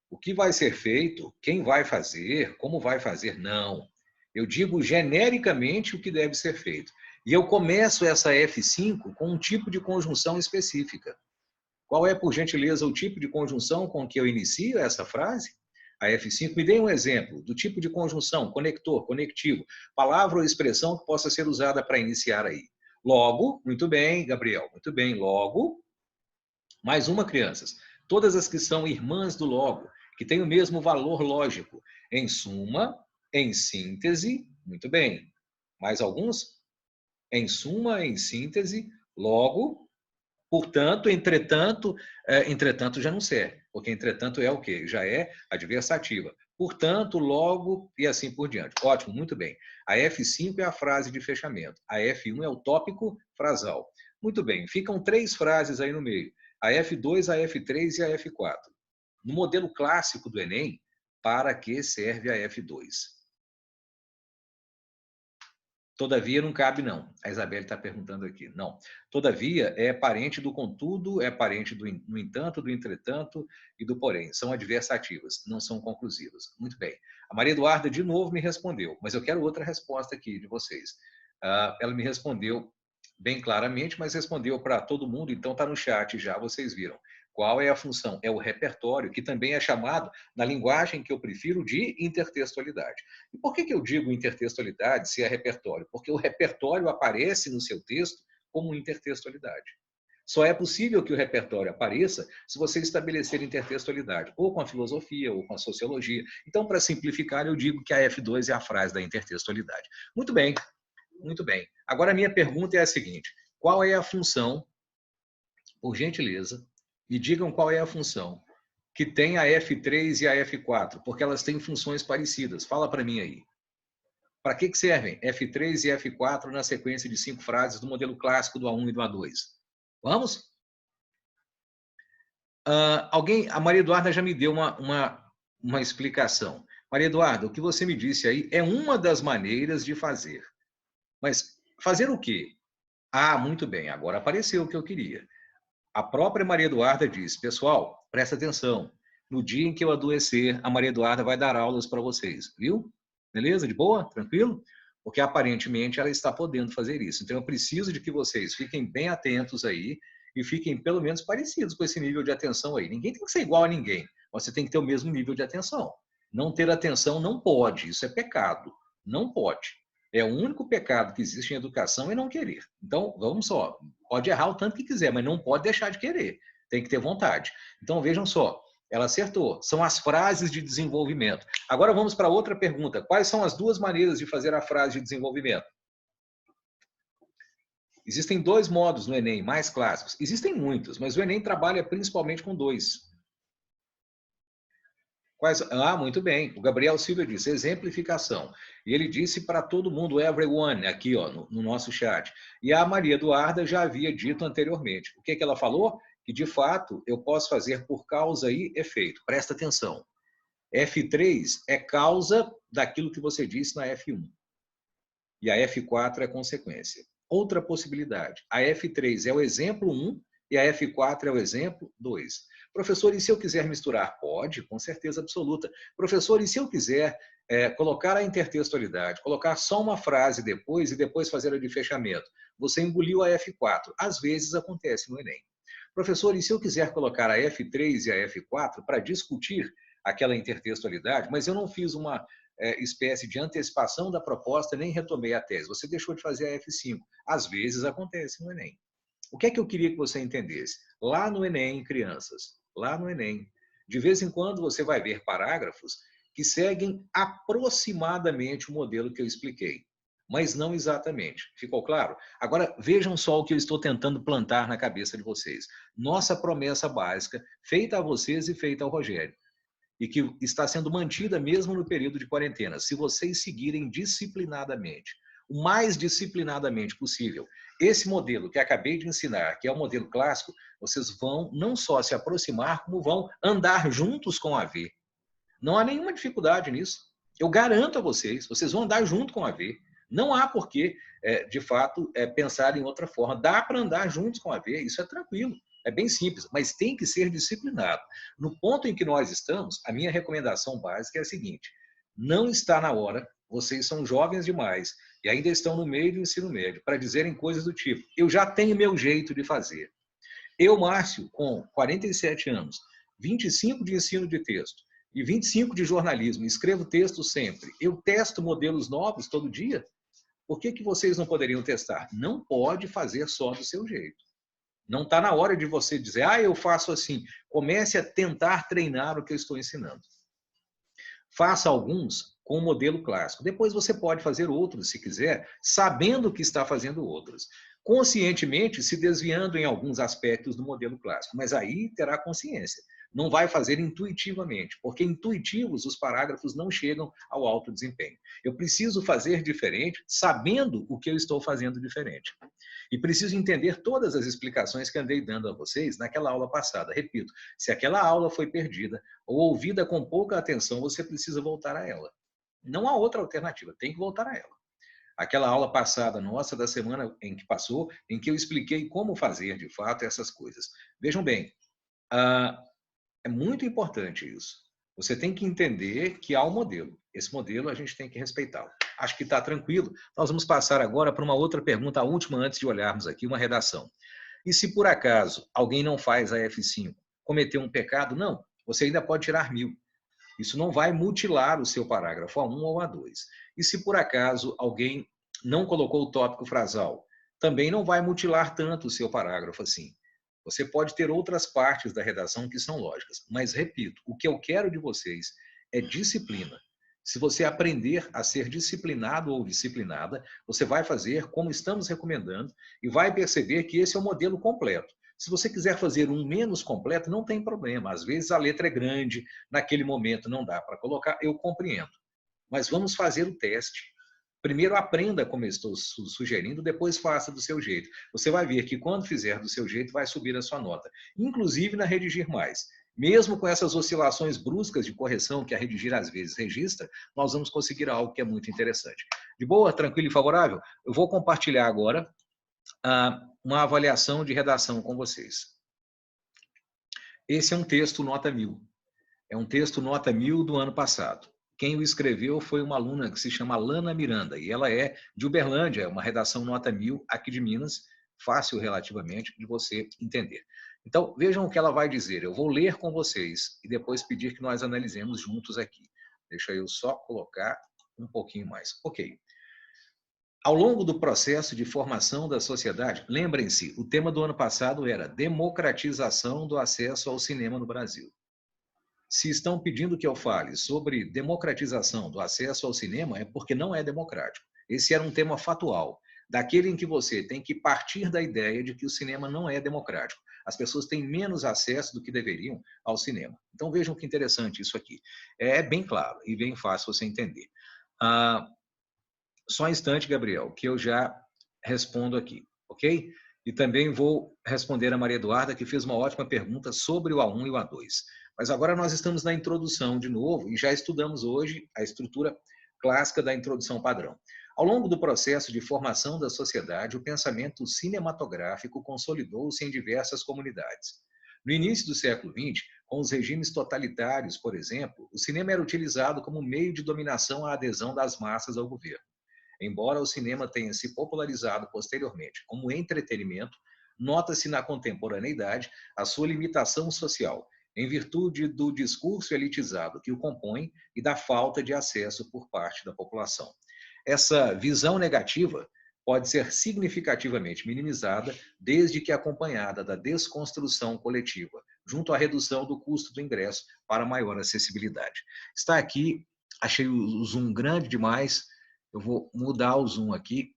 o que vai ser feito, quem vai fazer, como vai fazer? Não. Eu digo genericamente o que deve ser feito. E eu começo essa F5 com um tipo de conjunção específica. Qual é, por gentileza, o tipo de conjunção com que eu inicio essa frase? A F5, me dê um exemplo do tipo de conjunção, conector, conectivo, palavra ou expressão que possa ser usada para iniciar aí. Logo, muito bem, Gabriel, muito bem, logo, mais uma, crianças. Todas as que são irmãs do logo, que têm o mesmo valor lógico. Em suma, em síntese, muito bem. Mais alguns? Em suma, em síntese, logo, portanto, entretanto, entretanto já não serve, porque entretanto é o quê? Já é adversativa. Portanto, logo e assim por diante. Ótimo, muito bem. A F5 é a frase de fechamento. A F1 é o tópico frasal. Muito bem, ficam 3 frases aí no meio. A F2, a F3 e a F4. No modelo clássico do Enem, para que serve a F2? Todavia não cabe, não. A Isabelle está perguntando aqui. Não. Todavia é parente do contudo, é parente do no entanto, do entretanto e do porém. São adversativas, não são conclusivas. Muito bem. A Maria Eduarda de novo me respondeu, mas eu quero outra resposta aqui de vocês. Ela me respondeu bem claramente, mas respondeu para todo mundo, então está no chat já, vocês viram. Qual é a função? É o repertório, que também é chamado, na linguagem que eu prefiro, de intertextualidade. E por que eu digo intertextualidade se é repertório? Porque o repertório aparece no seu texto como intertextualidade. Só é possível que o repertório apareça se você estabelecer intertextualidade, ou com a filosofia, ou com a sociologia. Então, para simplificar, eu digo que a F2 é a frase da intertextualidade. Muito bem, muito bem. Agora, a minha pergunta é a seguinte: qual é a função, por gentileza, me digam qual é a função que tem a F3 e a F4, porque elas têm funções parecidas. Fala para mim aí. Para que servem F3 e F4 na sequência de 5 frases do modelo clássico do A1 e do A2? Vamos? A Maria Eduarda já me deu uma explicação. Maria Eduarda, o que você me disse aí é uma das maneiras de fazer. Mas fazer o quê? Ah, muito bem, agora apareceu o que eu queria. A própria Maria Eduarda diz, pessoal, presta atenção. No dia em que eu adoecer, a Maria Eduarda vai dar aulas para vocês, viu? Beleza? De boa? Tranquilo? Porque aparentemente ela está podendo fazer isso. Então eu preciso de que vocês fiquem bem atentos aí e fiquem pelo menos parecidos com esse nível de atenção aí. Ninguém tem que ser igual a ninguém. Você tem que ter o mesmo nível de atenção. Não ter atenção não pode, isso é pecado. Não pode. É o único pecado que existe em educação é não querer. Então, vamos só, pode errar o tanto que quiser, mas não pode deixar de querer. Tem que ter vontade. Então, vejam só, ela acertou. São as frases de desenvolvimento. Agora vamos para outra pergunta. Quais são as duas maneiras de fazer a frase de desenvolvimento? Existem dois modos no Enem, mais clássicos. Existem muitos, mas o Enem trabalha principalmente com dois. Muito bem. O Gabriel Silva disse, exemplificação. E ele disse para todo mundo, everyone, aqui ó, no nosso chat. E a Maria Eduarda já havia dito anteriormente. O que ela falou? Que, de fato, eu posso fazer por causa e efeito. Presta atenção. F3 é causa daquilo que você disse na F1. E a F4 é consequência. Outra possibilidade. A F3 é o exemplo 1 e a F4 é o exemplo 2. Professor, e se eu quiser misturar? Pode, com certeza absoluta. Professor, e se eu quiser colocar a intertextualidade, colocar só uma frase depois e depois fazer a de fechamento? Você engoliu a F4. Às vezes acontece no Enem. Professor, e se eu quiser colocar a F3 e a F4 para discutir aquela intertextualidade, mas eu não fiz uma espécie de antecipação da proposta, nem retomei a tese. Você deixou de fazer a F5. Às vezes acontece no Enem. O que é que eu queria que você entendesse? Lá no Enem, crianças, lá no Enem, de vez em quando você vai ver parágrafos que seguem aproximadamente o modelo que eu expliquei, mas não exatamente. Ficou claro? Agora, vejam só o que eu estou tentando plantar na cabeça de vocês. Nossa promessa básica, feita a vocês e feita ao Rogério, e que está sendo mantida mesmo no período de quarentena, se vocês seguirem disciplinadamente, o mais disciplinadamente possível, esse modelo que acabei de ensinar, que é o modelo clássico, vocês vão não só se aproximar, como vão andar juntos com a V. Não há nenhuma dificuldade nisso. Eu garanto a vocês, vocês vão andar junto com a V. Não há por que, de fato, pensar em outra forma. Dá para andar juntos com a V, isso é tranquilo. É bem simples, mas tem que ser disciplinado. No ponto em que nós estamos, a minha recomendação básica é a seguinte: não está na hora, vocês são jovens demais e ainda estão no meio do ensino médio, para dizerem coisas do tipo, eu já tenho meu jeito de fazer. Eu, Márcio, com 47 anos, 25 de ensino de texto e 25 de jornalismo, escrevo texto sempre, eu testo modelos novos todo dia, por que vocês não poderiam testar? Não pode fazer só do seu jeito. Não está na hora de você dizer, eu faço assim. Comece a tentar treinar o que eu estou ensinando. Faça alguns com o modelo clássico. Depois você pode fazer outros, se quiser, sabendo que está fazendo outros. Conscientemente se desviando em alguns aspectos do modelo clássico. Mas aí terá consciência. Não vai fazer intuitivamente, porque intuitivos os parágrafos não chegam ao alto desempenho. Eu preciso fazer diferente, sabendo o que eu estou fazendo diferente. E preciso entender todas as explicações que andei dando a vocês naquela aula passada. Repito, se aquela aula foi perdida ou ouvida com pouca atenção, você precisa voltar a ela. Não há outra alternativa, tem que voltar a ela. Aquela aula passada nossa, da semana em que passou, em que eu expliquei como fazer, de fato, essas coisas. Vejam bem, é muito importante isso. Você tem que entender que há um modelo. Esse modelo a gente tem que respeitá-lo. Acho que está tranquilo. Nós vamos passar agora para uma outra pergunta, a última, antes de olharmos aqui, uma redação. E se por acaso alguém não faz a F5, cometeu um pecado? Não, você ainda pode tirar 1000. Isso não vai mutilar o seu parágrafo A1 ou A2. E se por acaso alguém não colocou o tópico frasal, também não vai mutilar tanto o seu parágrafo assim. Você pode ter outras partes da redação que são lógicas. Mas, repito, o que eu quero de vocês é disciplina. Se você aprender a ser disciplinado ou disciplinada, você vai fazer como estamos recomendando e vai perceber que esse é o modelo completo. Se você quiser fazer um menos completo, não tem problema. Às vezes a letra é grande, naquele momento não dá para colocar, eu compreendo. Mas vamos fazer o teste. primeiro aprenda como eu estou sugerindo, depois faça do seu jeito. Você vai ver que quando fizer do seu jeito, vai subir a sua nota. Inclusive na Redigir Mais. Mesmo com essas oscilações bruscas de correção que a Redigir às vezes registra, nós vamos conseguir algo que é muito interessante. De boa, tranquilo e favorável? Eu vou compartilhar agora uma avaliação de redação com vocês. Esse é um texto nota 1000. É um texto nota 1000 do ano passado. Quem o escreveu foi uma aluna que se chama Lana Miranda, e ela é de Uberlândia, é uma redação nota 1000 aqui de Minas, fácil relativamente de você entender. Então, vejam o que ela vai dizer. Eu vou ler com vocês e depois pedir que nós analisemos juntos aqui. Deixa eu só colocar um pouquinho mais. Ok. Ao longo do processo de formação da sociedade, lembrem-se, o tema do ano passado era democratização do acesso ao cinema no Brasil. Se estão pedindo que eu fale sobre democratização do acesso ao cinema, é porque não é democrático. Esse era um tema fatual, daquele em que você tem que partir da ideia de que o cinema não é democrático. As pessoas têm menos acesso do que deveriam ao cinema. Então vejam que interessante isso aqui. É bem claro e bem fácil você entender. Só um instante, Gabriel, que eu já respondo aqui, ok? E também vou responder a Maria Eduarda, que fez uma ótima pergunta sobre o A1 e o A2. Mas agora nós estamos na introdução de novo e já estudamos hoje a estrutura clássica da introdução padrão. Ao longo do processo de formação da sociedade, o pensamento cinematográfico consolidou-se em diversas comunidades. No início do século XX, com os regimes totalitários, por exemplo, o cinema era utilizado como meio de dominação à adesão das massas ao governo. Embora o cinema tenha se popularizado posteriormente como entretenimento, nota-se na contemporaneidade a sua limitação social, em virtude do discurso elitizado que o compõe e da falta de acesso por parte da população. Essa visão negativa pode ser significativamente minimizada desde que acompanhada da desconstrução coletiva, junto à redução do custo do ingresso para maior acessibilidade. Está aqui, achei o zoom grande demais. Eu vou mudar o zoom aqui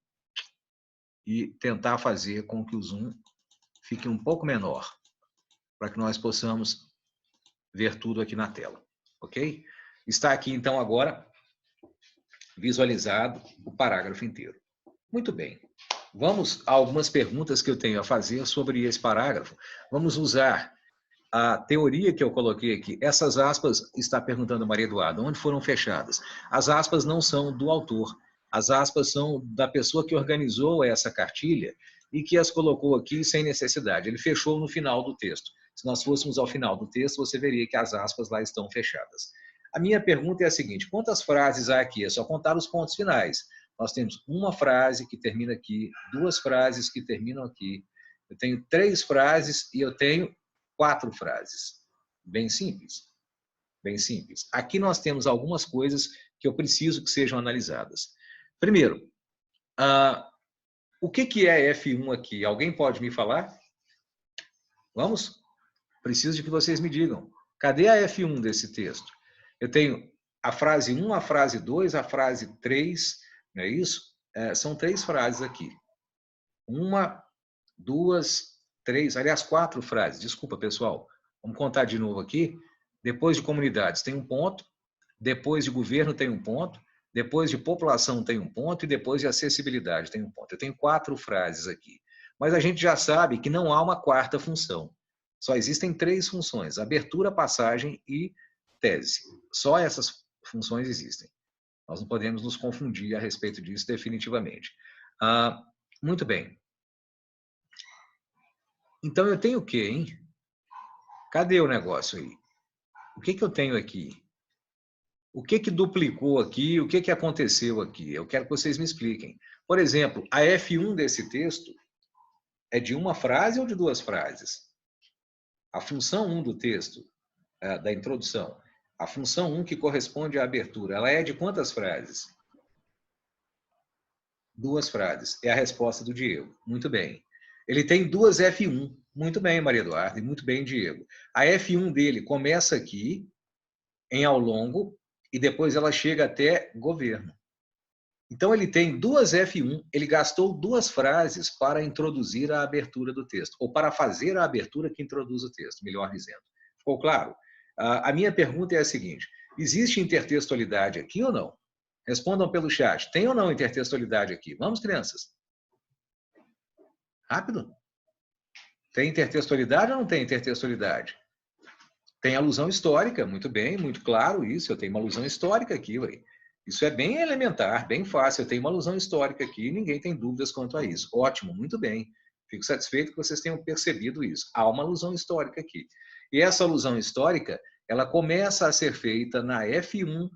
e tentar fazer com que o zoom fique um pouco menor, para que nós possamos ver tudo aqui na tela, ok? Está aqui, então, agora, visualizado o parágrafo inteiro. Muito bem. Vamos a algumas perguntas que eu tenho a fazer sobre esse parágrafo. Vamos usar a teoria que eu coloquei aqui. Essas aspas, está perguntando a Maria Eduarda, onde foram fechadas? As aspas não são do autor. As aspas são da pessoa que organizou essa cartilha e que as colocou aqui sem necessidade. Ele fechou no final do texto. Se nós fôssemos ao final do texto, você veria que as aspas lá estão fechadas. A minha pergunta é a seguinte, quantas frases há aqui? É só contar os pontos finais. Nós temos uma frase que termina aqui, duas frases que terminam aqui. Eu tenho 3 frases e eu tenho 4 frases. Bem simples. Bem simples. Aqui nós temos algumas coisas que eu preciso que sejam analisadas. Primeiro, o que é F1 aqui? Alguém pode me falar? Vamos? Preciso de que vocês me digam. Cadê a F1 desse texto? Eu tenho a frase 1, a frase 2, a frase 3, não é isso? São 3 frases aqui. 1, 2, 3, aliás, 4 frases. Desculpa, pessoal. Vamos contar de novo aqui. Depois de comunidades tem um ponto, depois de governo tem um ponto, depois de população tem um ponto e depois de acessibilidade tem um ponto. Eu tenho 4 frases aqui. Mas a gente já sabe que não há uma 4ª função. Só existem 3 funções, abertura, passagem e tese. Só essas funções existem. Nós não podemos nos confundir a respeito disso definitivamente. Muito bem. Então eu tenho o quê, hein? Cadê o negócio aí? O que eu tenho aqui? O que duplicou aqui? O que aconteceu aqui? Eu quero que vocês me expliquem. Por exemplo, a F1 desse texto é de uma frase ou de 2 frases? A função 1 do texto, da introdução, a função 1 que corresponde à abertura, ela é de quantas frases? 2 frases. É a resposta do Diego. Muito bem. Ele tem 2 F1. Muito bem, Maria Eduarda, e muito bem, Diego. A F1 dele começa aqui, em ao longo, e depois ela chega até governo. Então, ele tem 2 F1, ele gastou 2 frases para introduzir a abertura do texto, ou para fazer a abertura que introduz o texto, melhor dizendo. Ficou claro? A minha pergunta é a seguinte, existe intertextualidade aqui ou não? Respondam pelo chat. Tem ou não intertextualidade aqui? Vamos, crianças. Rápido. Tem intertextualidade ou não tem intertextualidade? Tem alusão histórica, muito bem, muito claro isso. Eu tenho uma alusão histórica aqui, ué. Isso é bem elementar, bem fácil. Eu tenho uma alusão histórica aqui e ninguém tem dúvidas quanto a isso. Ótimo, muito bem. Fico satisfeito que vocês tenham percebido isso. Há uma alusão histórica aqui. E essa alusão histórica, ela começa a ser feita na F1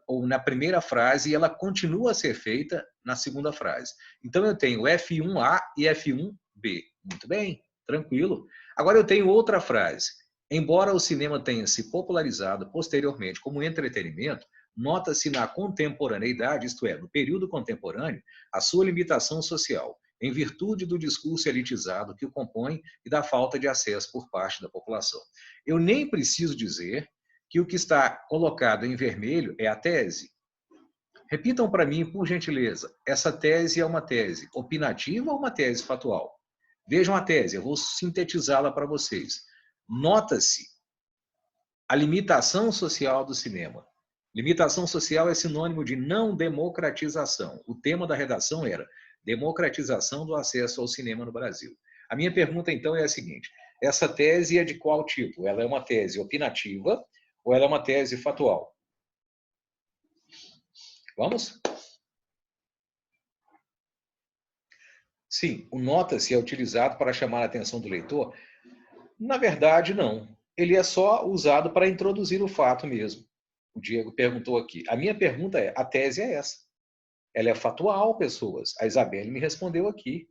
ou na primeira frase e ela continua a ser feita na segunda frase. Então eu tenho F1A e F1B. Muito bem, tranquilo. Agora eu tenho outra frase. Embora o cinema tenha se popularizado posteriormente como entretenimento, nota-se na contemporaneidade, isto é, no período contemporâneo, a sua limitação social, em virtude do discurso elitizado que o compõe e da falta de acesso por parte da população. Eu nem preciso dizer que o que está colocado em vermelho é a tese. Repitam para mim, por gentileza, essa tese é uma tese opinativa ou uma tese fatual? Vejam a tese, eu vou sintetizá-la para vocês. Nota-se a limitação social do cinema. Limitação social é sinônimo de não democratização. O tema da redação era democratização do acesso ao cinema no Brasil. A minha pergunta, então, é a seguinte. Essa tese é de qual tipo? Ela é uma tese opinativa ou ela é uma tese fatual? Vamos? Sim, o nota-se é utilizado para chamar a atenção do leitor? Na verdade, não. Ele é só usado para introduzir o fato mesmo. O Diego perguntou aqui. A minha pergunta é, a tese é essa. Ela é fatual, pessoas. A Isabelle me respondeu aqui.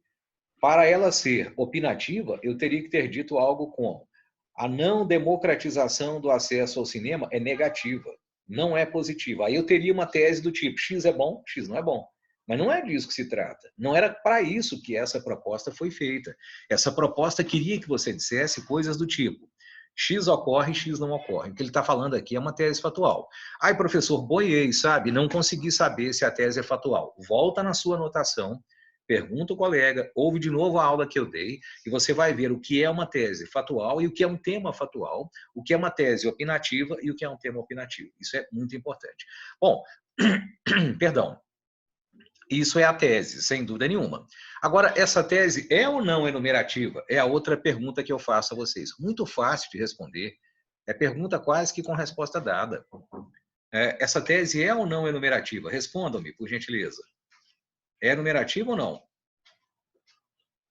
Para ela ser opinativa, eu teria que ter dito algo como a não democratização do acesso ao cinema é negativa, não é positiva. Aí eu teria uma tese do tipo, X é bom, X não é bom. Mas não é disso que se trata. Não era para isso que essa proposta foi feita. Essa proposta queria que você dissesse coisas do tipo, X ocorre, X não ocorre. O que ele está falando aqui é uma tese fatual. Ai, professor, boiei, sabe? Não consegui saber se a tese é fatual. Volta na sua anotação, pergunta ao colega, ouve de novo a aula que eu dei, e você vai ver o que é uma tese fatual e o que é um tema fatual, o que é uma tese opinativa e o que é um tema opinativo. Isso é muito importante. Bom, perdão. Isso é a tese, sem dúvida nenhuma. Agora, essa tese é ou não enumerativa? É a outra pergunta que eu faço a vocês. Muito fácil de responder. É pergunta quase que com resposta dada. Essa tese é ou não enumerativa? Respondam-me, por gentileza. É enumerativa ou não?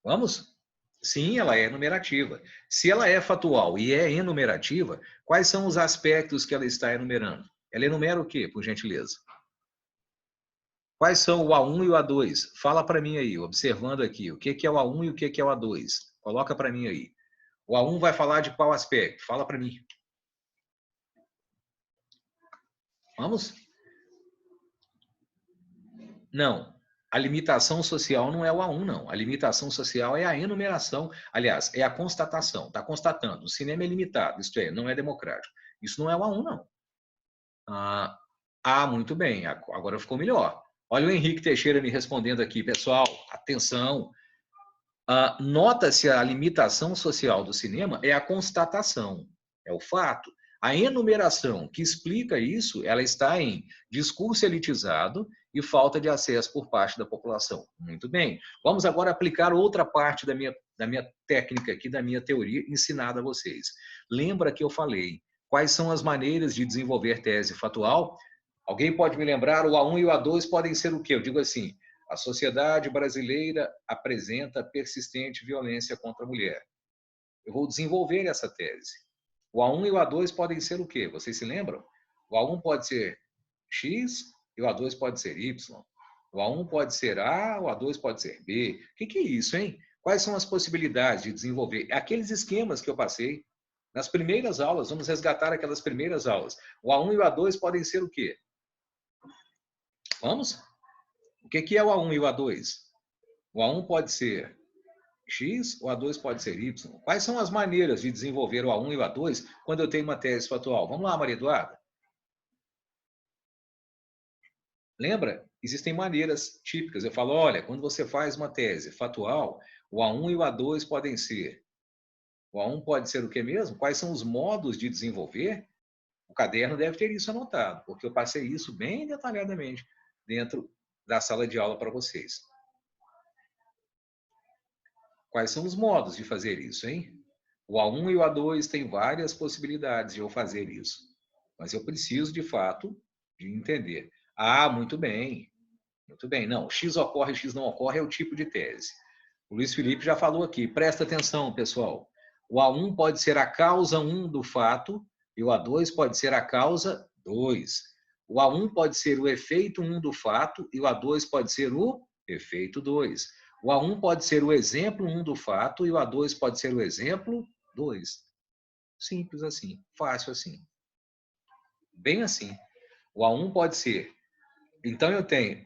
Vamos? Sim, ela é enumerativa. Se ela é fatual e é enumerativa, quais são os aspectos que ela está enumerando? Ela enumera o quê, por gentileza? Quais são o A1 e o A2? Fala para mim aí, observando aqui, o que é o A1 e o que é o A2? Coloca para mim aí. O A1 vai falar de qual aspecto? Fala para mim. Vamos? Não. A limitação social não é o A1, não. A limitação social é a enumeração. Aliás, é a constatação. Está constatando. O cinema é limitado, isto é, não é democrático. Isso não é o A1, não. Muito bem. Agora ficou melhor. Olha o Henrique Teixeira me respondendo aqui. Pessoal, atenção. Nota-se a limitação social do cinema é a constatação, é o fato. A enumeração que explica isso, ela está em discurso elitizado e falta de acesso por parte da população. Muito bem. Vamos agora aplicar outra parte da minha técnica aqui, da minha teoria ensinada a vocês. Lembra que eu falei quais são as maneiras de desenvolver tese fatual? Alguém pode me lembrar? O A1 e o A2 podem ser o quê? Eu digo assim, a sociedade brasileira apresenta persistente violência contra a mulher. Eu vou desenvolver essa tese. O A1 e o A2 podem ser o quê? Vocês se lembram? O A1 pode ser X e o A2 pode ser Y. O A1 pode ser A, o A2 pode ser B. O que é isso, hein? Quais são as possibilidades de desenvolver? Aqueles esquemas que eu passei nas primeiras aulas, vamos resgatar aquelas primeiras aulas. O A1 e o A2 podem ser o quê? Vamos? O que é o A1 e o A2? O A1 pode ser X, o A2 pode ser Y. Quais são as maneiras de desenvolver o A1 e o A2 quando eu tenho uma tese fatual? Vamos lá, Maria Eduarda. Lembra? Existem maneiras típicas. Eu falo, olha, quando você faz uma tese fatual, o A1 e o A2 podem ser. O A1 pode ser o que mesmo? Quais são os modos de desenvolver? O caderno deve ter isso anotado, porque eu passei isso bem detalhadamente dentro da sala de aula para vocês. Quais são os modos de fazer isso, hein? O A1 e o A2 têm várias possibilidades de eu fazer isso. Mas eu preciso, de fato, de entender. Ah, muito bem. Muito bem. Não, X ocorre, X não ocorre é o tipo de tese. O Luiz Felipe já falou aqui. Presta atenção, pessoal. O A1 pode ser a causa 1 do fato e o A2 pode ser a causa 2. O A1 pode ser o efeito 1 do fato e o A2 pode ser o efeito 2. O A1 pode ser o exemplo 1 do fato e o A2 pode ser o exemplo 2. Simples assim, fácil assim. Bem assim. O A1 pode ser. Então eu tenho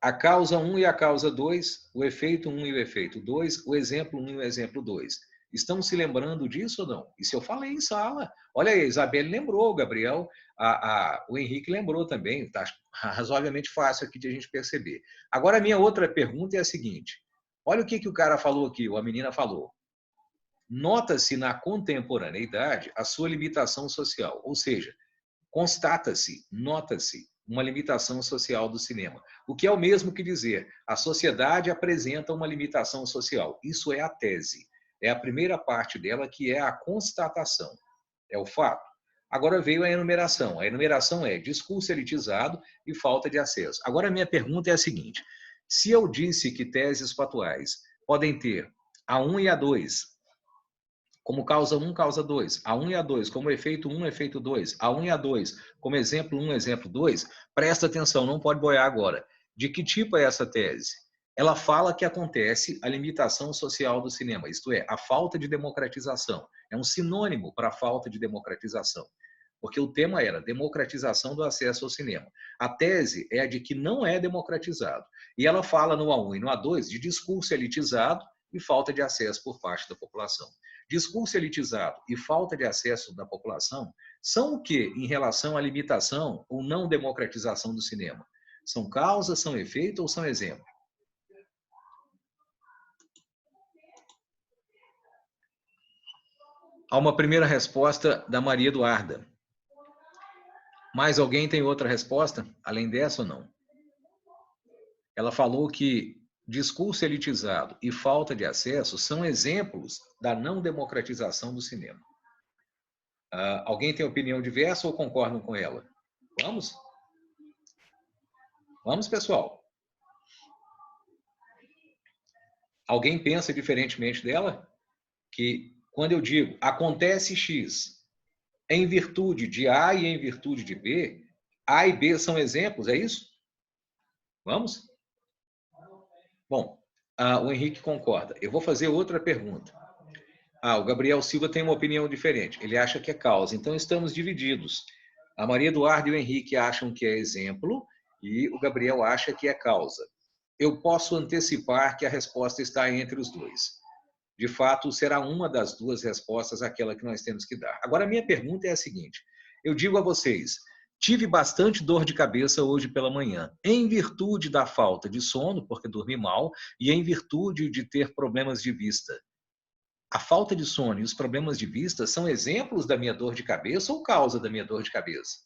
a causa 1 e a causa 2, o efeito 1 e o efeito 2, o exemplo 1 e o exemplo 2. Estão se lembrando disso ou não? Isso eu falei em sala. Olha aí, a Isabelle lembrou, o Gabriel, o Henrique lembrou também. Está razoavelmente fácil aqui de a gente perceber. Agora, a minha outra pergunta é a seguinte. Olha o que o cara falou aqui, ou a menina falou. Nota-se na contemporaneidade a sua limitação social, ou seja, constata-se, nota-se uma limitação social do cinema. O que é o mesmo que dizer, a sociedade apresenta uma limitação social. Isso é a tese. É a primeira parte dela, que é a constatação. É o fato. Agora veio a enumeração. A enumeração é discurso elitizado e falta de acesso. Agora a minha pergunta é a seguinte. Se eu disse que teses factuais podem ter A1 e A2 como causa 1, causa 2, A1 e A2 como efeito 1, efeito 2, A1 e A2 como exemplo 1, exemplo 2, presta atenção, não pode boiar agora. De que tipo é essa tese? Ela fala que acontece a limitação social do cinema, isto é, a falta de democratização. É um sinônimo para a falta de democratização, porque o tema era democratização do acesso ao cinema. A tese é a de que não é democratizado. E ela fala no A1 e no A2 de discurso elitizado e falta de acesso por parte da população. Discurso elitizado e falta de acesso da população são o que em relação à limitação ou não democratização do cinema? São causas, são efeito ou são exemplo? Há uma primeira resposta da Maria Eduarda. Mais alguém tem outra resposta, além dessa ou não? Ela falou que discurso elitizado e falta de acesso são exemplos da não democratização do cinema. Alguém tem opinião diversa ou concordam com ela? Vamos? Vamos, pessoal. Alguém pensa diferentemente dela? Que quando eu digo acontece X em virtude de A e em virtude de B, A e B são exemplos, é isso? Vamos? Bom, o Henrique concorda. Eu vou fazer outra pergunta. O Gabriel Silva tem uma opinião diferente. Ele acha que é causa. Então, estamos divididos. A Maria Eduarda e o Henrique acham que é exemplo e o Gabriel acha que é causa. Eu posso antecipar que a resposta está entre os dois. De fato, será uma das duas respostas aquela que nós temos que dar. Agora, a minha pergunta é a seguinte. Eu digo a vocês, tive bastante dor de cabeça hoje pela manhã, em virtude da falta de sono, porque dormi mal, e em virtude de ter problemas de vista. A falta de sono e os problemas de vista são exemplos da minha dor de cabeça ou causa da minha dor de cabeça?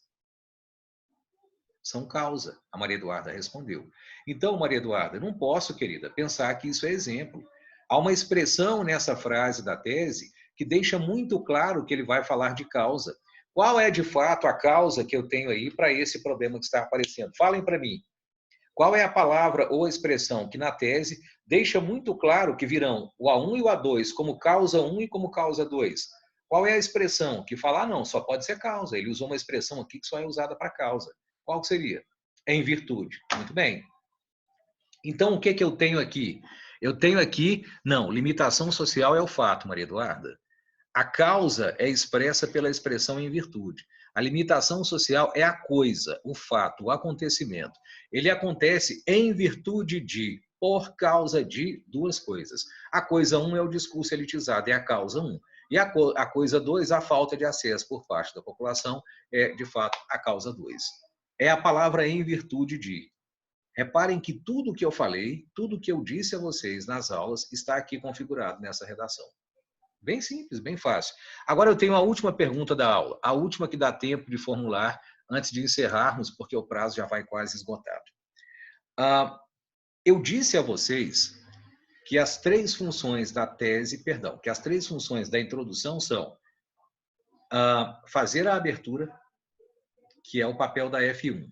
São causa, a Maria Eduarda respondeu. Então, Maria Eduarda, não posso, querida, pensar que isso é exemplo. Há uma expressão nessa frase da tese que deixa muito claro que ele vai falar de causa. Qual é, de fato, a causa que eu tenho aí para esse problema que está aparecendo? Falem para mim. Qual é a palavra ou a expressão que na tese deixa muito claro que virão o A1 e o A2 como causa 1 e como causa 2? Qual é a expressão que fala, não, só pode ser causa. Ele usou uma expressão aqui que só é usada para causa. Qual seria? Em virtude. Muito bem. Então, o que eu tenho aqui? Eu tenho aqui, não, limitação social é o fato, Maria Eduarda. A causa é expressa pela expressão em virtude. A limitação social é a coisa, o fato, o acontecimento. Ele acontece em virtude de, por causa de duas coisas. A coisa 1 é o discurso elitizado, é a causa 1. E a coisa 2, a falta de acesso por parte da população, é, de fato, a causa 2. É a palavra em virtude de. Reparem que tudo que eu falei, tudo que eu disse a vocês nas aulas, está aqui configurado nessa redação. Bem simples, bem fácil. Agora eu tenho a última pergunta da aula, a última que dá tempo de formular antes de encerrarmos, porque o prazo já vai quase esgotado. Eu disse a vocês que as três funções da tese, perdão, que as três funções da introdução são fazer a abertura, que é o papel da F1.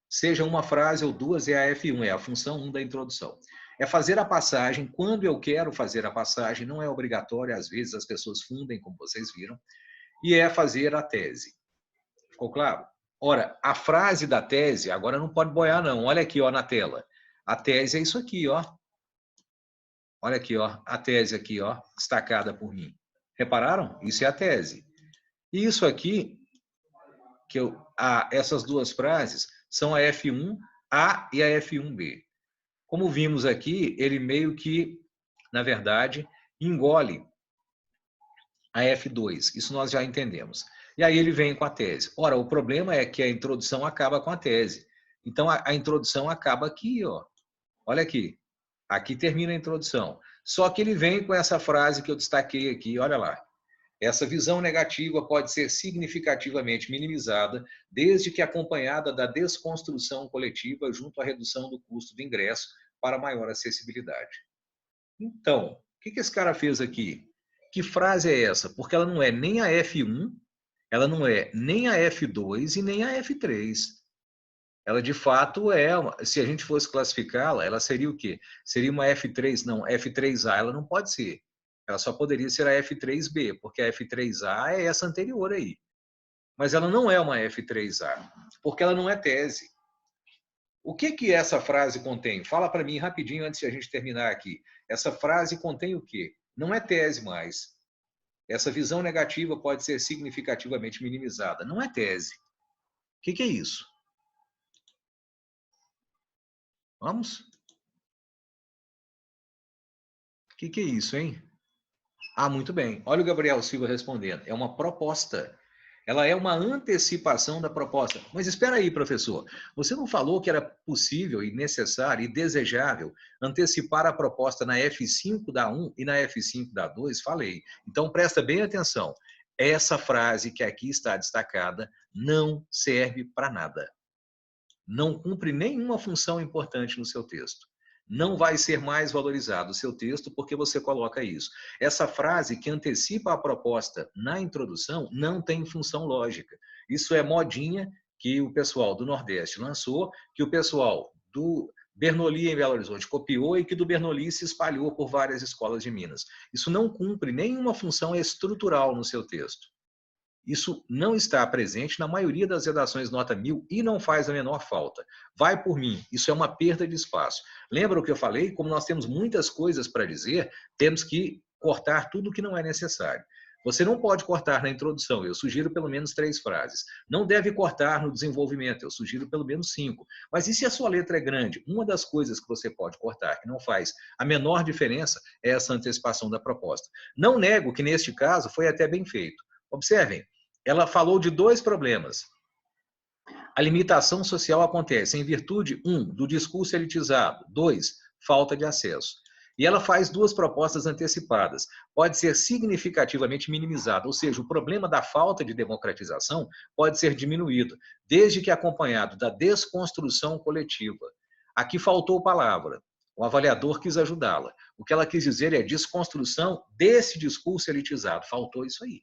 Seja uma frase ou duas, é a F1, é a função 1 da introdução. É fazer a passagem, quando eu quero fazer a passagem, não é obrigatório, às vezes as pessoas fundem, como vocês viram, e é fazer a tese. Ficou claro? Ora, a frase da tese, agora não pode boiar não, olha aqui ó, na tela. A tese é isso aqui, ó. Olha aqui, ó, a tese aqui, ó, destacada por mim. Repararam? Isso é a tese. E isso aqui, essas duas frases, são a F1A e a F1B. Como vimos aqui, ele meio que, na verdade, engole a F2. Isso nós já entendemos. E aí ele vem com a tese. Ora, o problema é que a introdução acaba com a tese. Então, a introdução acaba aqui, ó. Olha aqui. Aqui termina a introdução. Só que ele vem com essa frase que eu destaquei aqui, olha lá. Essa visão negativa pode ser significativamente minimizada, desde que acompanhada da desconstrução coletiva junto à redução do custo de ingresso para maior acessibilidade. Então, o que esse cara fez aqui? Que frase é essa? Porque ela não é nem a F1, ela não é nem a F2 e nem a F3. Ela, de fato, se a gente fosse classificá-la, ela seria o quê? Seria uma F3, não, F3A, ela não pode ser. Ela só poderia ser a F3B, porque a F3A é essa anterior aí. Mas ela não é uma F3A, porque ela não é tese. O que essa frase contém? Fala para mim rapidinho antes de a gente terminar aqui. Essa frase contém o quê? Não é tese mais. Essa visão negativa pode ser significativamente minimizada. Não é tese. O que é isso? Vamos? O que é isso, hein? Ah, muito bem. Olha o Gabriel Silva respondendo. É uma proposta. Ela é uma antecipação da proposta. Mas espera aí, professor. Você não falou que era possível e necessário e desejável antecipar a proposta na F5 da 1 e na F5 da 2? Falei. Então, presta bem atenção. Essa frase que aqui está destacada não serve para nada. Não cumpre nenhuma função importante no seu texto. Não vai ser mais valorizado o seu texto porque você coloca isso. Essa frase que antecipa a proposta na introdução não tem função lógica. Isso é modinha que o pessoal do Nordeste lançou, que o pessoal do Bernoulli em Belo Horizonte copiou e que do Bernoulli se espalhou por várias escolas de Minas. Isso não cumpre nenhuma função estrutural no seu texto. Isso não está presente na maioria das redações nota 1000 e não faz a menor falta. Vai por mim, isso é uma perda de espaço. Lembra o que eu falei? Como nós temos muitas coisas para dizer, temos que cortar tudo o que não é necessário. Você não pode cortar na introdução, eu sugiro pelo menos 3 frases. Não deve cortar no desenvolvimento, eu sugiro pelo menos 5. Mas e se a sua letra é grande? Uma das coisas que você pode cortar, que não faz a menor diferença, é essa antecipação da proposta. Não nego que neste caso foi até bem feito. Observem, ela falou de 2 problemas. A limitação social acontece em virtude, 1, do discurso elitizado, 2, falta de acesso. E ela faz 2 propostas antecipadas. Pode ser significativamente minimizada, ou seja, o problema da falta de democratização pode ser diminuído, desde que acompanhado da desconstrução coletiva. Aqui faltou palavra. O avaliador quis ajudá-la. O que ela quis dizer é desconstrução desse discurso elitizado. Faltou isso aí.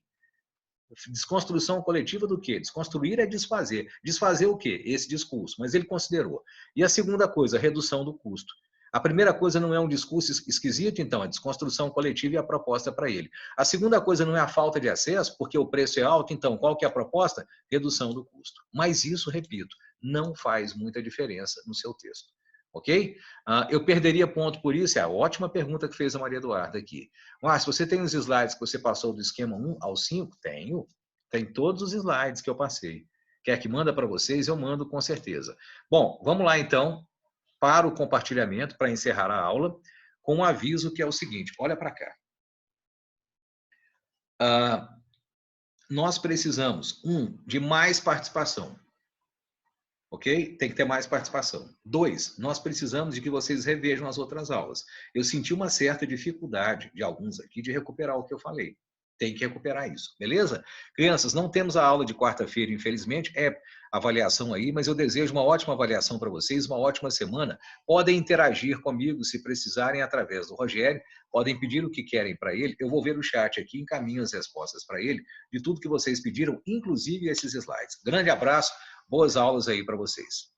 Desconstrução coletiva do quê? Desconstruir é desfazer. Desfazer o quê? Esse discurso. Mas ele considerou. E a segunda coisa, redução do custo. A primeira coisa não é um discurso esquisito, então, a desconstrução coletiva e a proposta para ele. A segunda coisa não é a falta de acesso, porque o preço é alto, então, qual que é a proposta? Redução do custo. Mas isso, repito, não faz muita diferença no seu texto. Ok? Eu perderia ponto por isso? É a ótima pergunta que fez a Maria Eduarda aqui. Se você tem os slides que você passou do esquema 1 ao 5? Tenho. Tem todos os slides que eu passei. Quer que manda para vocês? Eu mando com certeza. Bom, vamos lá então para o compartilhamento, para encerrar a aula, com um aviso que é o seguinte. Olha para cá. Nós precisamos, de mais participação. ok? Tem que ter mais participação. 2, nós precisamos de que vocês revejam as outras aulas. Eu senti uma certa dificuldade de alguns aqui de recuperar o que eu falei. Tem que recuperar isso, beleza? Crianças, não temos a aula de quarta-feira, infelizmente, é avaliação aí, mas eu desejo uma ótima avaliação para vocês, uma ótima semana. Podem interagir comigo se precisarem através do Rogério, podem pedir o que querem para ele, eu vou ver o chat aqui, encaminho as respostas para ele, de tudo que vocês pediram, inclusive esses slides. Grande abraço, boas aulas aí para vocês.